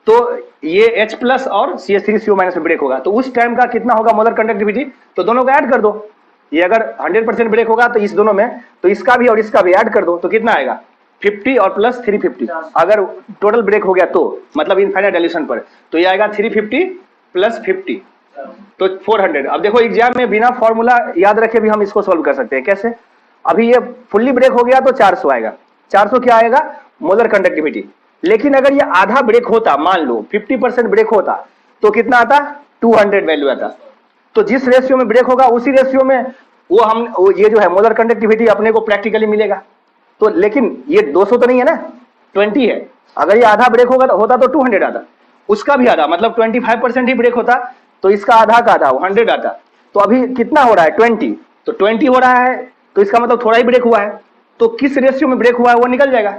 तो ये H+ और CH3CO- में ब्रेक होगा, तो उस टाइम का कितना होगा मोलर कंडक्टिविटी, तो दोनों को ऐड कर दो, ये अगर 100% ब्रेक होगा तो इस दोनों में, तो इसका भी और इसका भी ऐड कर दो, तो कितना आएगा 50 और प्लस 350, अगर टोटल ब्रेक हो गया तो मतलब इनफाइनाइट डाइल्यूशन पर, तो ये आएगा 350 प्लस 50, तो 400। अब देखो एग्जाम में बिना फॉर्मूला याद रखे भी हम इसको सॉल्व कर सकते हैं, कैसे, अभी ये फुल्ली ब्रेक हो गया तो 400 आएगा, 400 क्या आएगा मोलर कंडक्टिविटी, लेकिन अगर ये आधा ब्रेक होता, मान लो 50% ब्रेक होता, तो कितना आता 200 वैल्यू आता। तो जिस रेशियो में ब्रेक होगा उसी रेशियो में वो ये जो है मोलर कंडक्टिविटी अपने को प्रैक्टिकली मिलेगा। तो लेकिन ये 200 तो नहीं है ना, 20 है, अगर ये आधा ब्रेक होता तो 200 आता, उसका भी आधा, मतलब 25% ही ब्रेक होता तो इसका आधा का आधा 100 आता। तो अभी कितना हो रहा है 20, तो 20 हो रहा है, तो इसका मतलब थोड़ा ही ब्रेक हुआ है, तो किस रेशियो में ब्रेक हुआ है वो निकल जाएगा।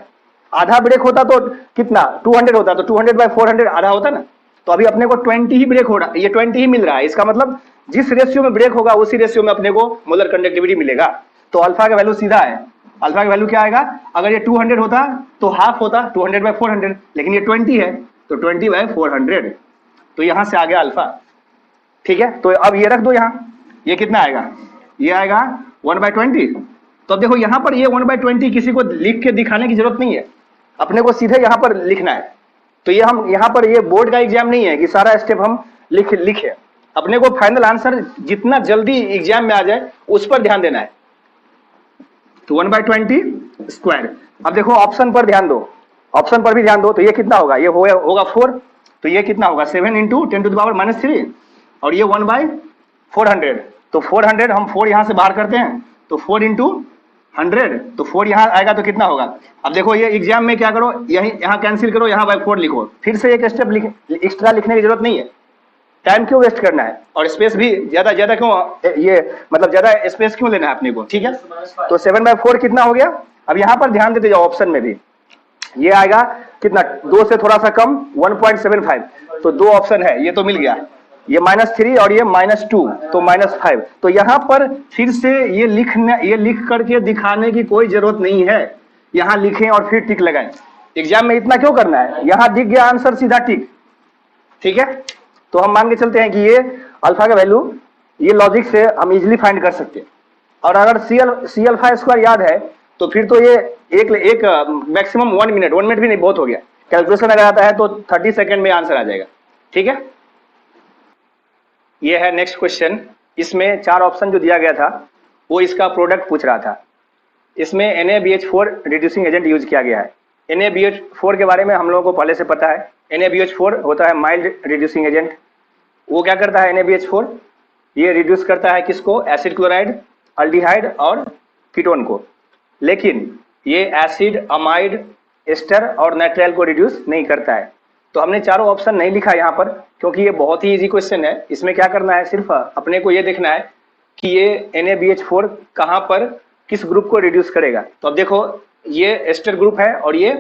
आधा ब्रेक होता तो कितना 200 होता, तो 200/400 आधा होता ना, तो अभी अपने को 20 ही ब्रेक हो रहा है, ये 20 ही मिल रहा है, इसका मतलब जिस रेशियो में ब्रेक होगा उसी रेशियो में अपने को मोलर कंडक्टिविटी मिलेगा। तो अल्फा का वैल्यू सीधा है, अल्फा का वैल्यू क्या आएगा, अगर ये 200 होता तो हाफ होता 200/400, लेकिन ये 20 है तो 20/400, तो यहां से आ गया अल्फा, ठीक है। तो अब ये रख दो यहाँ, ये कितना आएगा, ये आएगा 1/20। तो अब देखो यहाँ पर ये 1/20 किसी को लिख के दिखाने की जरूरत नहीं है, अपने को सीधे यहाँ पर लिखना है। तो ये हम यहाँ पर, ये बोर्ड का एग्जाम नहीं है कि सारा स्टेप हम लिखे, अपने को फाइनल आंसर जितना जल्दी एग्जाम में आ जाए उस पर ध्यान देना है। तो 1/20²। अब देखो ऑप्शन पर ध्यान दो, ऑप्शन पर भी ध्यान दो, तो ये कितना होगा, ये होगा 4, तो ये कितना होगा 7 × 10⁻³ और ये 1/400, तो 400 हम 4 यहां से बाहर करते हैं, तो 4 × 100, तो 4 यहाँ आएगा तो कितना होगा। अब देखो ये एग्जाम में क्या करो, यही यहाँ कैंसिल करो, यहाँ बाय 4 लिखो, फिर से एक स्टेप एक्स्ट्रा लिखने की जरूरत नहीं है। टाइम क्यों वेस्ट करना है, और स्पेस भी ज्यादा क्यों, ये मतलब ज्यादा स्पेस क्यों लेना है अपने को, ठीक है। तो 7/4 कितना हो गया। अब यहाँ पर ध्यान देते जाओ, ऑप्शन में भी ये आएगा कितना, 2 से थोड़ा सा कम 1.75, तो 2 ऑप्शन है, ये तो मिल गया, ये -3 और ये -2, तो -5। तो यहाँ पर फिर से ये लिख करके दिखाने की कोई जरूरत नहीं है, यहाँ लिखें और फिर टिक लगाएं। एग्जाम में इतना क्यों करना है, यहाँ दिख गया आंसर, सीधा टिक, ठीक है। तो हम मान के चलते हैं कि ये अल्फा का वैल्यू, ये लॉजिक से हम इजीली फाइंड कर सकते हैं। और अगर सी अल्फा स्क्वायर याद है तो फिर तो ये एक मैक्सिमम 1 मिनट भी नहीं, बहुत हो गया। कैलकुलेशन अगर आता है तो 30 सेकंड में आंसर आ जाएगा, ठीक है। ये है नेक्स्ट क्वेश्चन। इसमें 4 ऑप्शन जो दिया गया था वो इसका प्रोडक्ट पूछ रहा था। इसमें NaBH4 रिड्यूसिंग एजेंट यूज किया गया है। NaBH4 के बारे में हम लोगों को पहले से पता है। NaBH4 होता है माइल्ड रिड्यूसिंग एजेंट। वो क्या करता है NaBH4, ये रिड्यूस करता है किसको, एसिड क्लोराइड, अल्डिहाइड और कीटोन को। लेकिन ये एसिड, अमाइड, एस्टर और नाइट्राइल को रिड्यूस नहीं करता है। तो हमने चारों ऑप्शन नहीं लिखा यहाँ पर, क्योंकि ये बहुत ही इजी क्वेश्चन है। इसमें क्या करना है, सिर्फ अपने को ये देखना है कि ये NaBH4 कहाँ पर किस ग्रुप को रिड्यूस करेगा। तो अब देखो ये एस्टर ग्रुप है और ये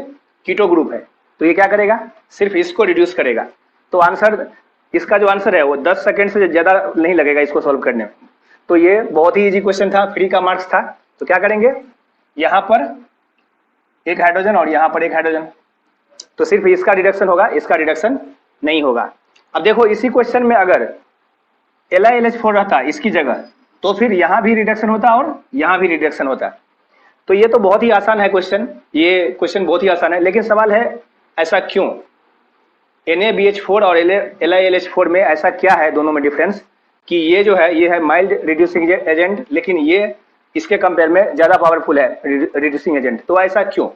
कीटो ग्रुप है, तो ये क्या करेगा, सिर्फ इसको रिड्यूस करेगा। तो आंसर, इसका जो आंसर है वो 10 सेकंड से ज्यादा नहीं लगेगा इसको सॉल्व करने में। तो ये बहुत ही इजी क्वेश्चन था, फ्री का मार्क्स था। तो क्या करेंगे, यहाँ पर एक हाइड्रोजन और यहाँ पर एक हाइड्रोजन, तो सिर्फ इसका रिडक्शन होगा, इसका रिडक्शन नहीं होगा। अब देखो इसी क्वेश्चन में अगर LiLH4 रहता इसकी जगह, तो फिर यहाँ भी रिडक्शन होता और यहाँ भी रिडक्शन होता। तो ये तो बहुत ही आसान है क्वेश्चन, ये क्वेश्चन बहुत ही आसान है। लेकिन सवाल है ऐसा क्यों, NaBH4 और LiLH4 में ऐसा क्या है दोनों में डिफरेंस, कि ये जो है ये है माइल्ड रिड्यूसिंग एजेंट, लेकिन ये इसके कंपेयर में ज्यादा पावरफुल है रिड्यूसिंग एजेंट। तो ऐसा क्यों,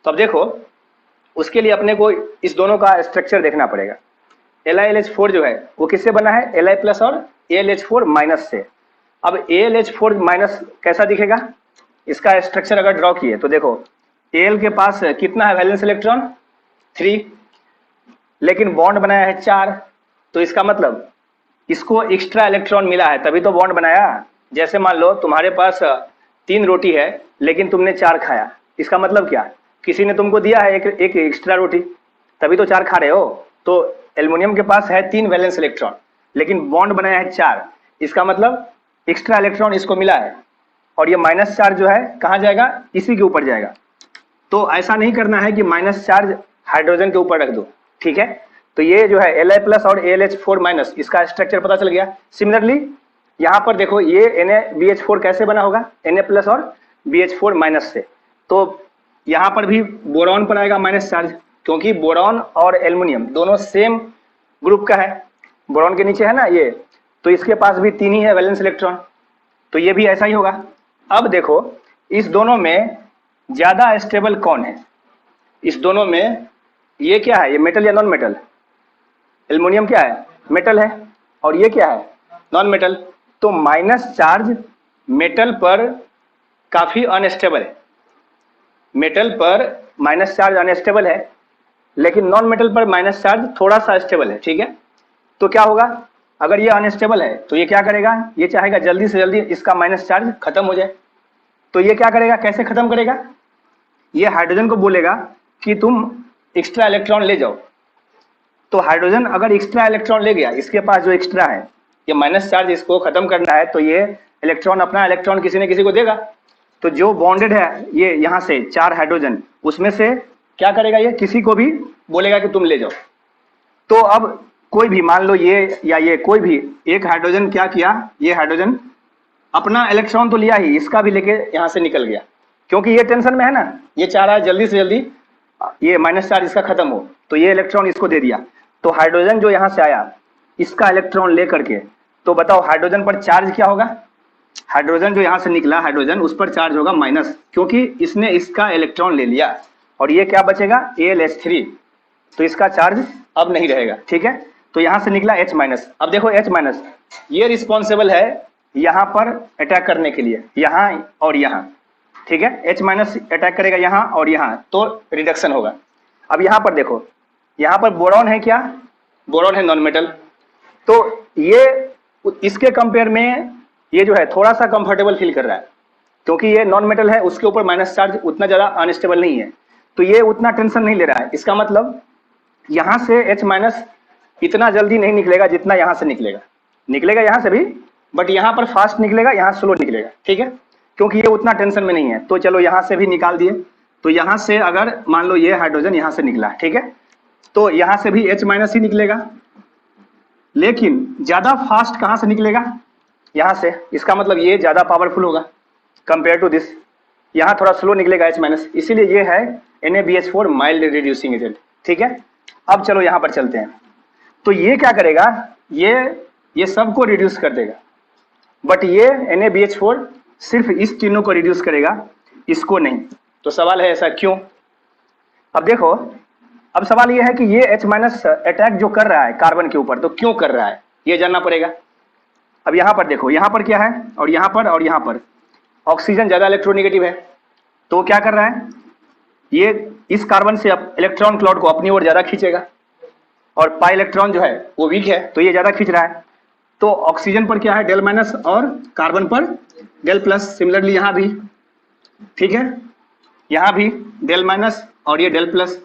तो अब देखो उसके लिए अपने को इस दोनों का स्ट्रक्चर देखना पड़ेगा। LiLH4 जो है वो किससे बना है, Li+ और AlH4- से। अब AlH4- कैसा दिखेगा, इसका स्ट्रक्चर अगर ड्रॉ किए तो देखो Al के पास कितना है वैलेंस इलेक्ट्रॉन, 3, लेकिन बॉन्ड बनाया है 4। तो इसका मतलब इसको एक्स्ट्रा इलेक्ट्रॉन मिला है, तभी तो बॉन्ड बनाया। जैसे मान लो तुम्हारे पास 3 रोटी है लेकिन तुमने 4 खाया, इसका मतलब क्या, किसी ने तुमको दिया है एक एक्स्ट्रा रोटी, तभी तो 4 खा रहे हो। तो एल्युमिनियम के पास है 3 वैलेंस इलेक्ट्रॉन, लेकिन बॉन्ड बनाया है 4, इसका मतलब एक्स्ट्रा इलेक्ट्रॉन इसको मिला है। और ये माइनस चार्ज जो है कहाँ जाएगा, इसी के ऊपर जाएगा। तो ऐसा नहीं करना है कि माइनस चार्ज हाइड्रोजन के ऊपर रख दो, ठीक है। तो ये जो है Li+ और AlH4-, इसका स्ट्रक्चर पता चल गया। सिमिलरली यहाँ पर देखो ये NaBH4 कैसे बना होगा, Na+ और BH4- से। तो यहाँ पर भी बोरॉन पर आएगा माइनस चार्ज, क्योंकि बोरॉन और एल्युमिनियम दोनों सेम ग्रुप का है। बोरॉन के नीचे है ना ये, तो इसके पास भी 3 ही है वैलेंस इलेक्ट्रॉन, तो ये भी ऐसा ही होगा। अब देखो इस दोनों में ज्यादा स्टेबल कौन है, इस दोनों में ये क्या है, ये मेटल या नॉन मेटल, एल्युमिनियम क्या है, मेटल है, और ये क्या है, नॉन मेटल। तो माइनस चार्ज मेटल पर काफी अनस्टेबल है, मेटल पर माइनस चार्ज अनस्टेबल है, लेकिन नॉन मेटल पर माइनस चार्ज थोड़ा सा स्टेबल है, ठीक है। तो क्या होगा, अगर ये अनस्टेबल है तो ये क्या करेगा, ये चाहेगा जल्दी से जल्दी इसका माइनस चार्ज खत्म हो जाए। तो ये क्या करेगा, कैसे खत्म करेगा, ये हाइड्रोजन को बोलेगा कि तुम एक्स्ट्रा इलेक्ट्रॉन ले जाओ। तो हाइड्रोजन अगर एक्स्ट्रा इलेक्ट्रॉन ले गया, इसके पास जो एक्स्ट्रा है, ये माइनस चार्ज इसको खत्म करना है, तो ये इलेक्ट्रॉन अपना इलेक्ट्रॉन किसी न किसी को देगा। तो जो बॉन्डेड है ये यहाँ से 4 हाइड्रोजन, उसमें से क्या करेगा, ये किसी को भी बोलेगा कि तुम ले जाओ। तो अब कोई भी मान लो ये या ये कोई भी एक हाइड्रोजन क्या किया, ये हाइड्रोजन अपना इलेक्ट्रॉन तो लिया ही, इसका भी लेके यहाँ से निकल गया, क्योंकि ये टेंशन में है ना, ये चाह रहा है जल्दी से जल्दी ये माइनस चार्ज इसका खत्म हो, तो ये इलेक्ट्रॉन इसको दे दिया। तो हाइड्रोजन जो यहाँ से आया इसका इलेक्ट्रॉन ले करके, तो बताओ हाइड्रोजन पर चार्ज क्या होगा, हाइड्रोजन जो यहाँ से निकला हाइड्रोजन, उस पर चार्ज होगा माइनस, क्योंकि इसने इसका इलेक्ट्रॉन ले लिया। और ये क्या बचेगा, AlH3, तो इसका चार्ज अब नहीं रहेगा, ठीक है। तो यहाँ से निकला H-। अब देखो H-, ये रिस्पॉन्सिबल है यहाँ पर अटैक करने के लिए, यहाँ और यहाँ। ठीक है, H माइनस अटैक करेगा यहाँ और यहाँ, तो रिडक्शन होगा। अब यहाँ पर देखो, यहाँ पर बोरॉन है क्या, बोरॉन है नॉन मेटल, तो ये इसके कंपेयर में ये जो है थोड़ा सा कंफर्टेबल फील कर रहा है, क्योंकि ये नॉन मेटल है, उसके ऊपर माइनस चार्ज उतना ज़्यादा अनस्टेबल नहीं है, तो ये उतना टेंशन नहीं ले रहा है। इसका मतलब यहाँ से H माइनस इतना जल्दी नहीं निकलेगा जितना यहाँ से निकलेगा, निकलेगा यहाँ से भी, बट यहाँ पर फास्ट निकलेगा, यहाँ स्लो निकलेगा, ठीक है, क्योंकि ये उतना टेंशन में नहीं है। तो चलो यहाँ से भी निकाल दिए, तो यहाँ से अगर मान लो ये हाइड्रोजन यहाँ से निकला, ठीक है, तो यहाँ से भी H माइनस ही निकलेगा, लेकिन ज़्यादा फास्ट कहाँ से निकलेगा, यहाँ से। इसका मतलब ये ज़्यादा पावरफुल होगा कंपेयर टू दिस, यहाँ थोड़ा स्लो निकलेगा H माइनस, इसीलिए ये है NaBH4 माइल्ड रिड्यूसिंग एजेंट, ठीक है। अब चलो यहाँ पर चलते हैं, तो ये क्या करेगा, ये सबको रिड्यूस कर देगा, बट ये NaBH4 सिर्फ इस तीनों को रिड्यूस करेगा, इसको नहीं। तो सवाल है ऐसा क्यों। अब देखो, अब सवाल ये है कि ये H माइनस अटैक जो कर रहा है कार्बन के ऊपर, तो क्यों कर रहा है ये जानना पड़ेगा। अब यहाँ पर देखो, यहाँ पर क्या है, और यहाँ पर ऑक्सीजन ज़्यादा इलेक्ट्रोनेगेटिव है, तो क्या कर रहा है, ये इस कार्बन से अब इलेक्ट्रॉन क्लाउड को अपनी ओर ज़्यादा खींचेगा, और पाई इलेक्ट्रॉन जो है वो वीक है, तो ये ज़्यादा खींच रहा है। तो ऑक्सीजन पर क्या है, डेल माइनस, और कार्बन पर डेल प्लस। सिमिलरली यहाँ भी, ठीक है, यहाँ भी डेल माइनस और ये डेल प्लस।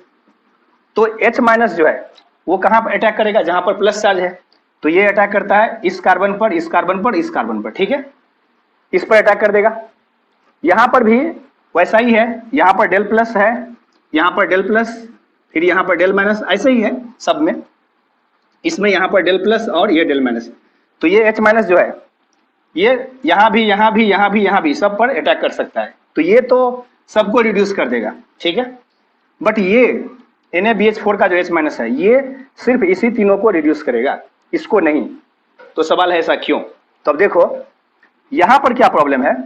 तो H माइनस जो है वो कहाँ पर अटैक करेगा, जहाँ पर प्लस चार्ज है, तो ये अटैक करता है इस कार्बन पर, इस कार्बन पर, इस कार्बन पर, ठीक है, इस पर अटैक कर देगा। यहाँ पर भी वैसा ही है, यहाँ पर डेल प्लस है, यहाँ पर डेल प्लस, फिर यहाँ पर डेल माइनस, ऐसे ही है सब में, इसमें यहाँ पर डेल प्लस और ये डेल माइनस। तो ये H माइनस जो है ये यहाँ भी सब पर अटैक कर सकता है, तो ये तो सबको रिड्यूस कर देगा, ठीक है। बट ये NaBH4 का जो H माइनस है ये सिर्फ इसी तीनों को रिड्यूस करेगा, इसको नहीं। तो सवाल है ऐसा क्यों। तो अब देखो यहाँ पर क्या प्रॉब्लम है,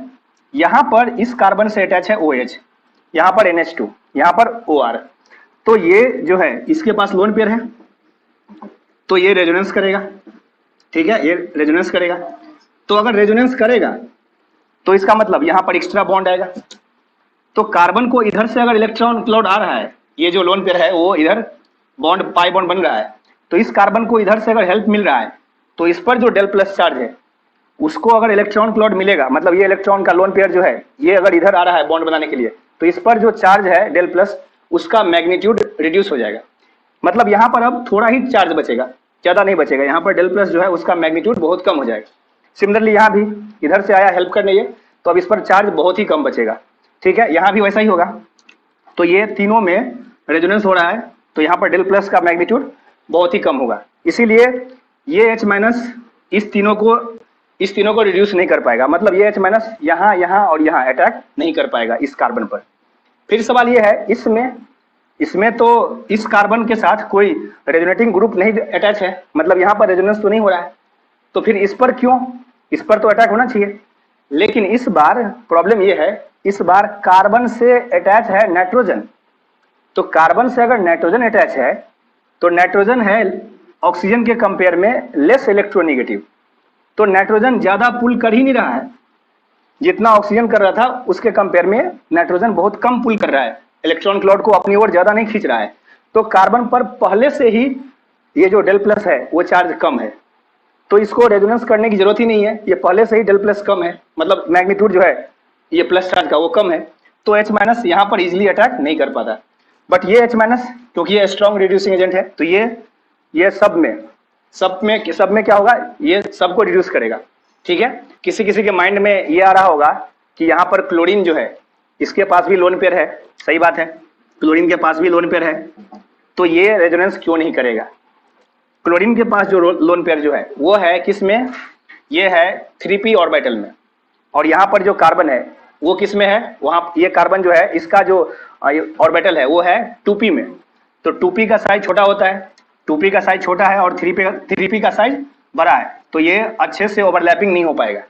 यहाँ पर इस कार्बन से अटैच है OH, यहाँ पर NH2, यहाँ पर OR, तो ये जो है इसके पास लोन पेयर है, तो ये रेजोनेंस करेगा, ठीक है, ये रेजोनेंस करेगा। तो अगर रेजोनेंस करेगा तो इसका मतलब यहाँ पर एक्स्ट्रा बॉन्ड आएगा, तो कार्बन को इधर से अगर इलेक्ट्रॉन क्लाउड आ रहा है, ये जो लोन पेयर है वो इधर बॉन्ड पाई बॉन्ड बन रहा है, तो इस कार्बन को इधर से अगर हेल्प मिल रहा है, तो इस पर जो डेल प्लस चार्ज है उसको अगर इलेक्ट्रॉन क्लाउड मिलेगा, मतलब ये इलेक्ट्रॉन का लोन पेयर जो है ये अगर इधर आ रहा है बॉन्ड बनाने के लिए, तो इस पर जो चार्ज है डेल प्लस उसका मैग्नीट्यूड रिड्यूस हो जाएगा, मतलब यहाँ पर अब थोड़ा ही चार्ज बचेगा, ज़्यादा नहीं बचेगा, यहाँ पर डेल प्लस जो है उसका मैग्नीट्यूड बहुत कम हो जाएगा। सिमिलरली यहाँ भी इधर से आया हेल्प करने ये, तो अब इस पर चार्ज बहुत ही कम बचेगा, ठीक है, यहाँ भी वैसा ही होगा। तो ये तीनों में रेजोनेंस हो रहा है, तो यहाँ पर डेल प्लस का मैग्नीट्यूड बहुत ही कम होगा, इसीलिए ये H माइनस इस तीनों को रिड्यूस नहीं कर पाएगा, मतलब ये H माइनस यहाँ और यहाँ अटैक नहीं कर पाएगा इस कार्बन पर। फिर सवाल ये है, इसमें तो इस कार्बन के साथ कोई रेजोनेटिंग ग्रुप नहीं अटैच है, मतलब यहाँ पर रेजोनेंस तो नहीं हो रहा है, तो फिर इस पर क्यों, इस पर तो अटैक होना चाहिए। लेकिन इस बार प्रॉब्लम ये है, इस बार कार्बन से अटैच है नाइट्रोजन, तो कार्बन से अगर नाइट्रोजन अटैच है तो नाइट्रोजन है ऑक्सीजन के कंपेयर में लेस इलेक्ट्रोनेगेटिव, तो नाइट्रोजन ज़्यादा पुल कर ही नहीं रहा है, जितना ऑक्सीजन कर रहा था उसके कंपेयर में नाइट्रोजन बहुत कम पुल कर रहा है, इलेक्ट्रॉन क्लाउड को अपनी ओर ज़्यादा नहीं खींच रहा है, तो कार्बन पर पहले से ही ये जो डेल प्लस है वो चार्ज कम है, तो इसको रेजोनेंस करने की जरूरत ही नहीं है, ये पहले से ही डेल प्लस कम है, मतलब मैग्नीट्यूड जो है ये प्लस चार्ज का वो कम है, तो H माइनस यहाँ पर इजीली अटैक नहीं कर पाता। बट ये H माइनस क्योंकि ये स्ट्रॉन्ग रिड्यूसिंग एजेंट है, तो ये सब में क्या होगा, ये सबको रिड्यूस करेगा, ठीक है। किसी के माइंड में ये आ रहा होगा कि यहाँ पर क्लोरीन जो है इसके पास भी लोन पेयर है, सही बात है, क्लोरीन के पास भी लोन पेयर है, तो ये रेजोनेंस क्यों नहीं करेगा। क्लोरीन के पास जो लोन पेयर जो है वो है किस में, ये है 3p ऑर्बिटल में, और यहाँ पर जो कार्बन है वो किस में है, वहाँ ये कार्बन जो है इसका जो ऑर्बिटल है वो है 2p में, तो 2p का साइज छोटा होता है, 2p का साइज छोटा है और 3p का साइज बड़ा है, तो ये अच्छे से ओवरलैपिंग नहीं हो पाएगा।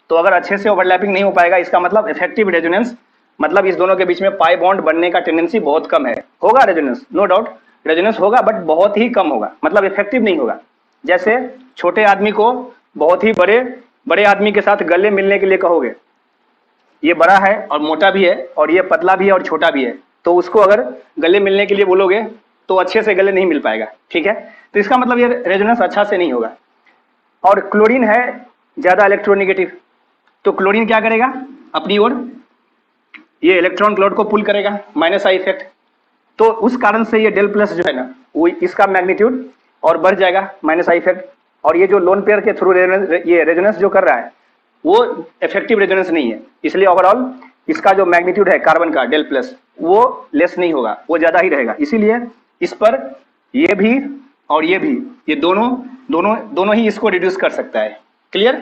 तो अगर अच्छे से ओवरलैपिंग नहीं हो पाएगा, इसका मतलब इफेक्टिव रेजोनेंस, मतलब इस दोनों के बीच में पाई बॉन्ड बनने का टेंडेंसी बहुत कम है। होगा रेजोनेंस, नो डाउट रेजोनेंस होगा, बट बहुत ही कम होगा, मतलब इफेक्टिव नहीं होगा। जैसे छोटे आदमी को बहुत ही बड़े आदमी के साथ गले मिलने के लिए कहोगे, ये बड़ा है और मोटा भी है, और ये पतला भी है और छोटा भी है, तो उसको अगर गले मिलने के लिए बोलोगे तो अच्छे से गले नहीं मिल पाएगा, ठीक है। तो इसका मतलब ये रेजोनेंस अच्छा से नहीं होगा। और क्लोरीन है ज़्यादा इलेक्ट्रोनेगेटिव, तो क्लोरीन क्या करेगा, अपनी ओर ये इलेक्ट्रॉन क्लाउड को पुल करेगा, माइनस आई इफेक्ट। तो उस कारण से ये डेल प्लस जो है ना, वो इसका मैग्नीट्यूड और बढ़ जाएगा, माइनस आई इफेक्ट। और ये जो लोन पेयर के थ्रू ये रेजोनेंस जो कर रहा है वो इफेक्टिव रेजोनेंस नहीं है, इसलिए ओवरऑल इसका जो मैग्नीट्यूड है कार्बन का डेल प्लस वो लेस नहीं होगा, वो ज्यादा ही रहेगा। इसीलिए इस पर ये भी और ये भी, ये दोनों दोनों दोनों ही इसको रिड्यूस कर सकता है। क्लियर।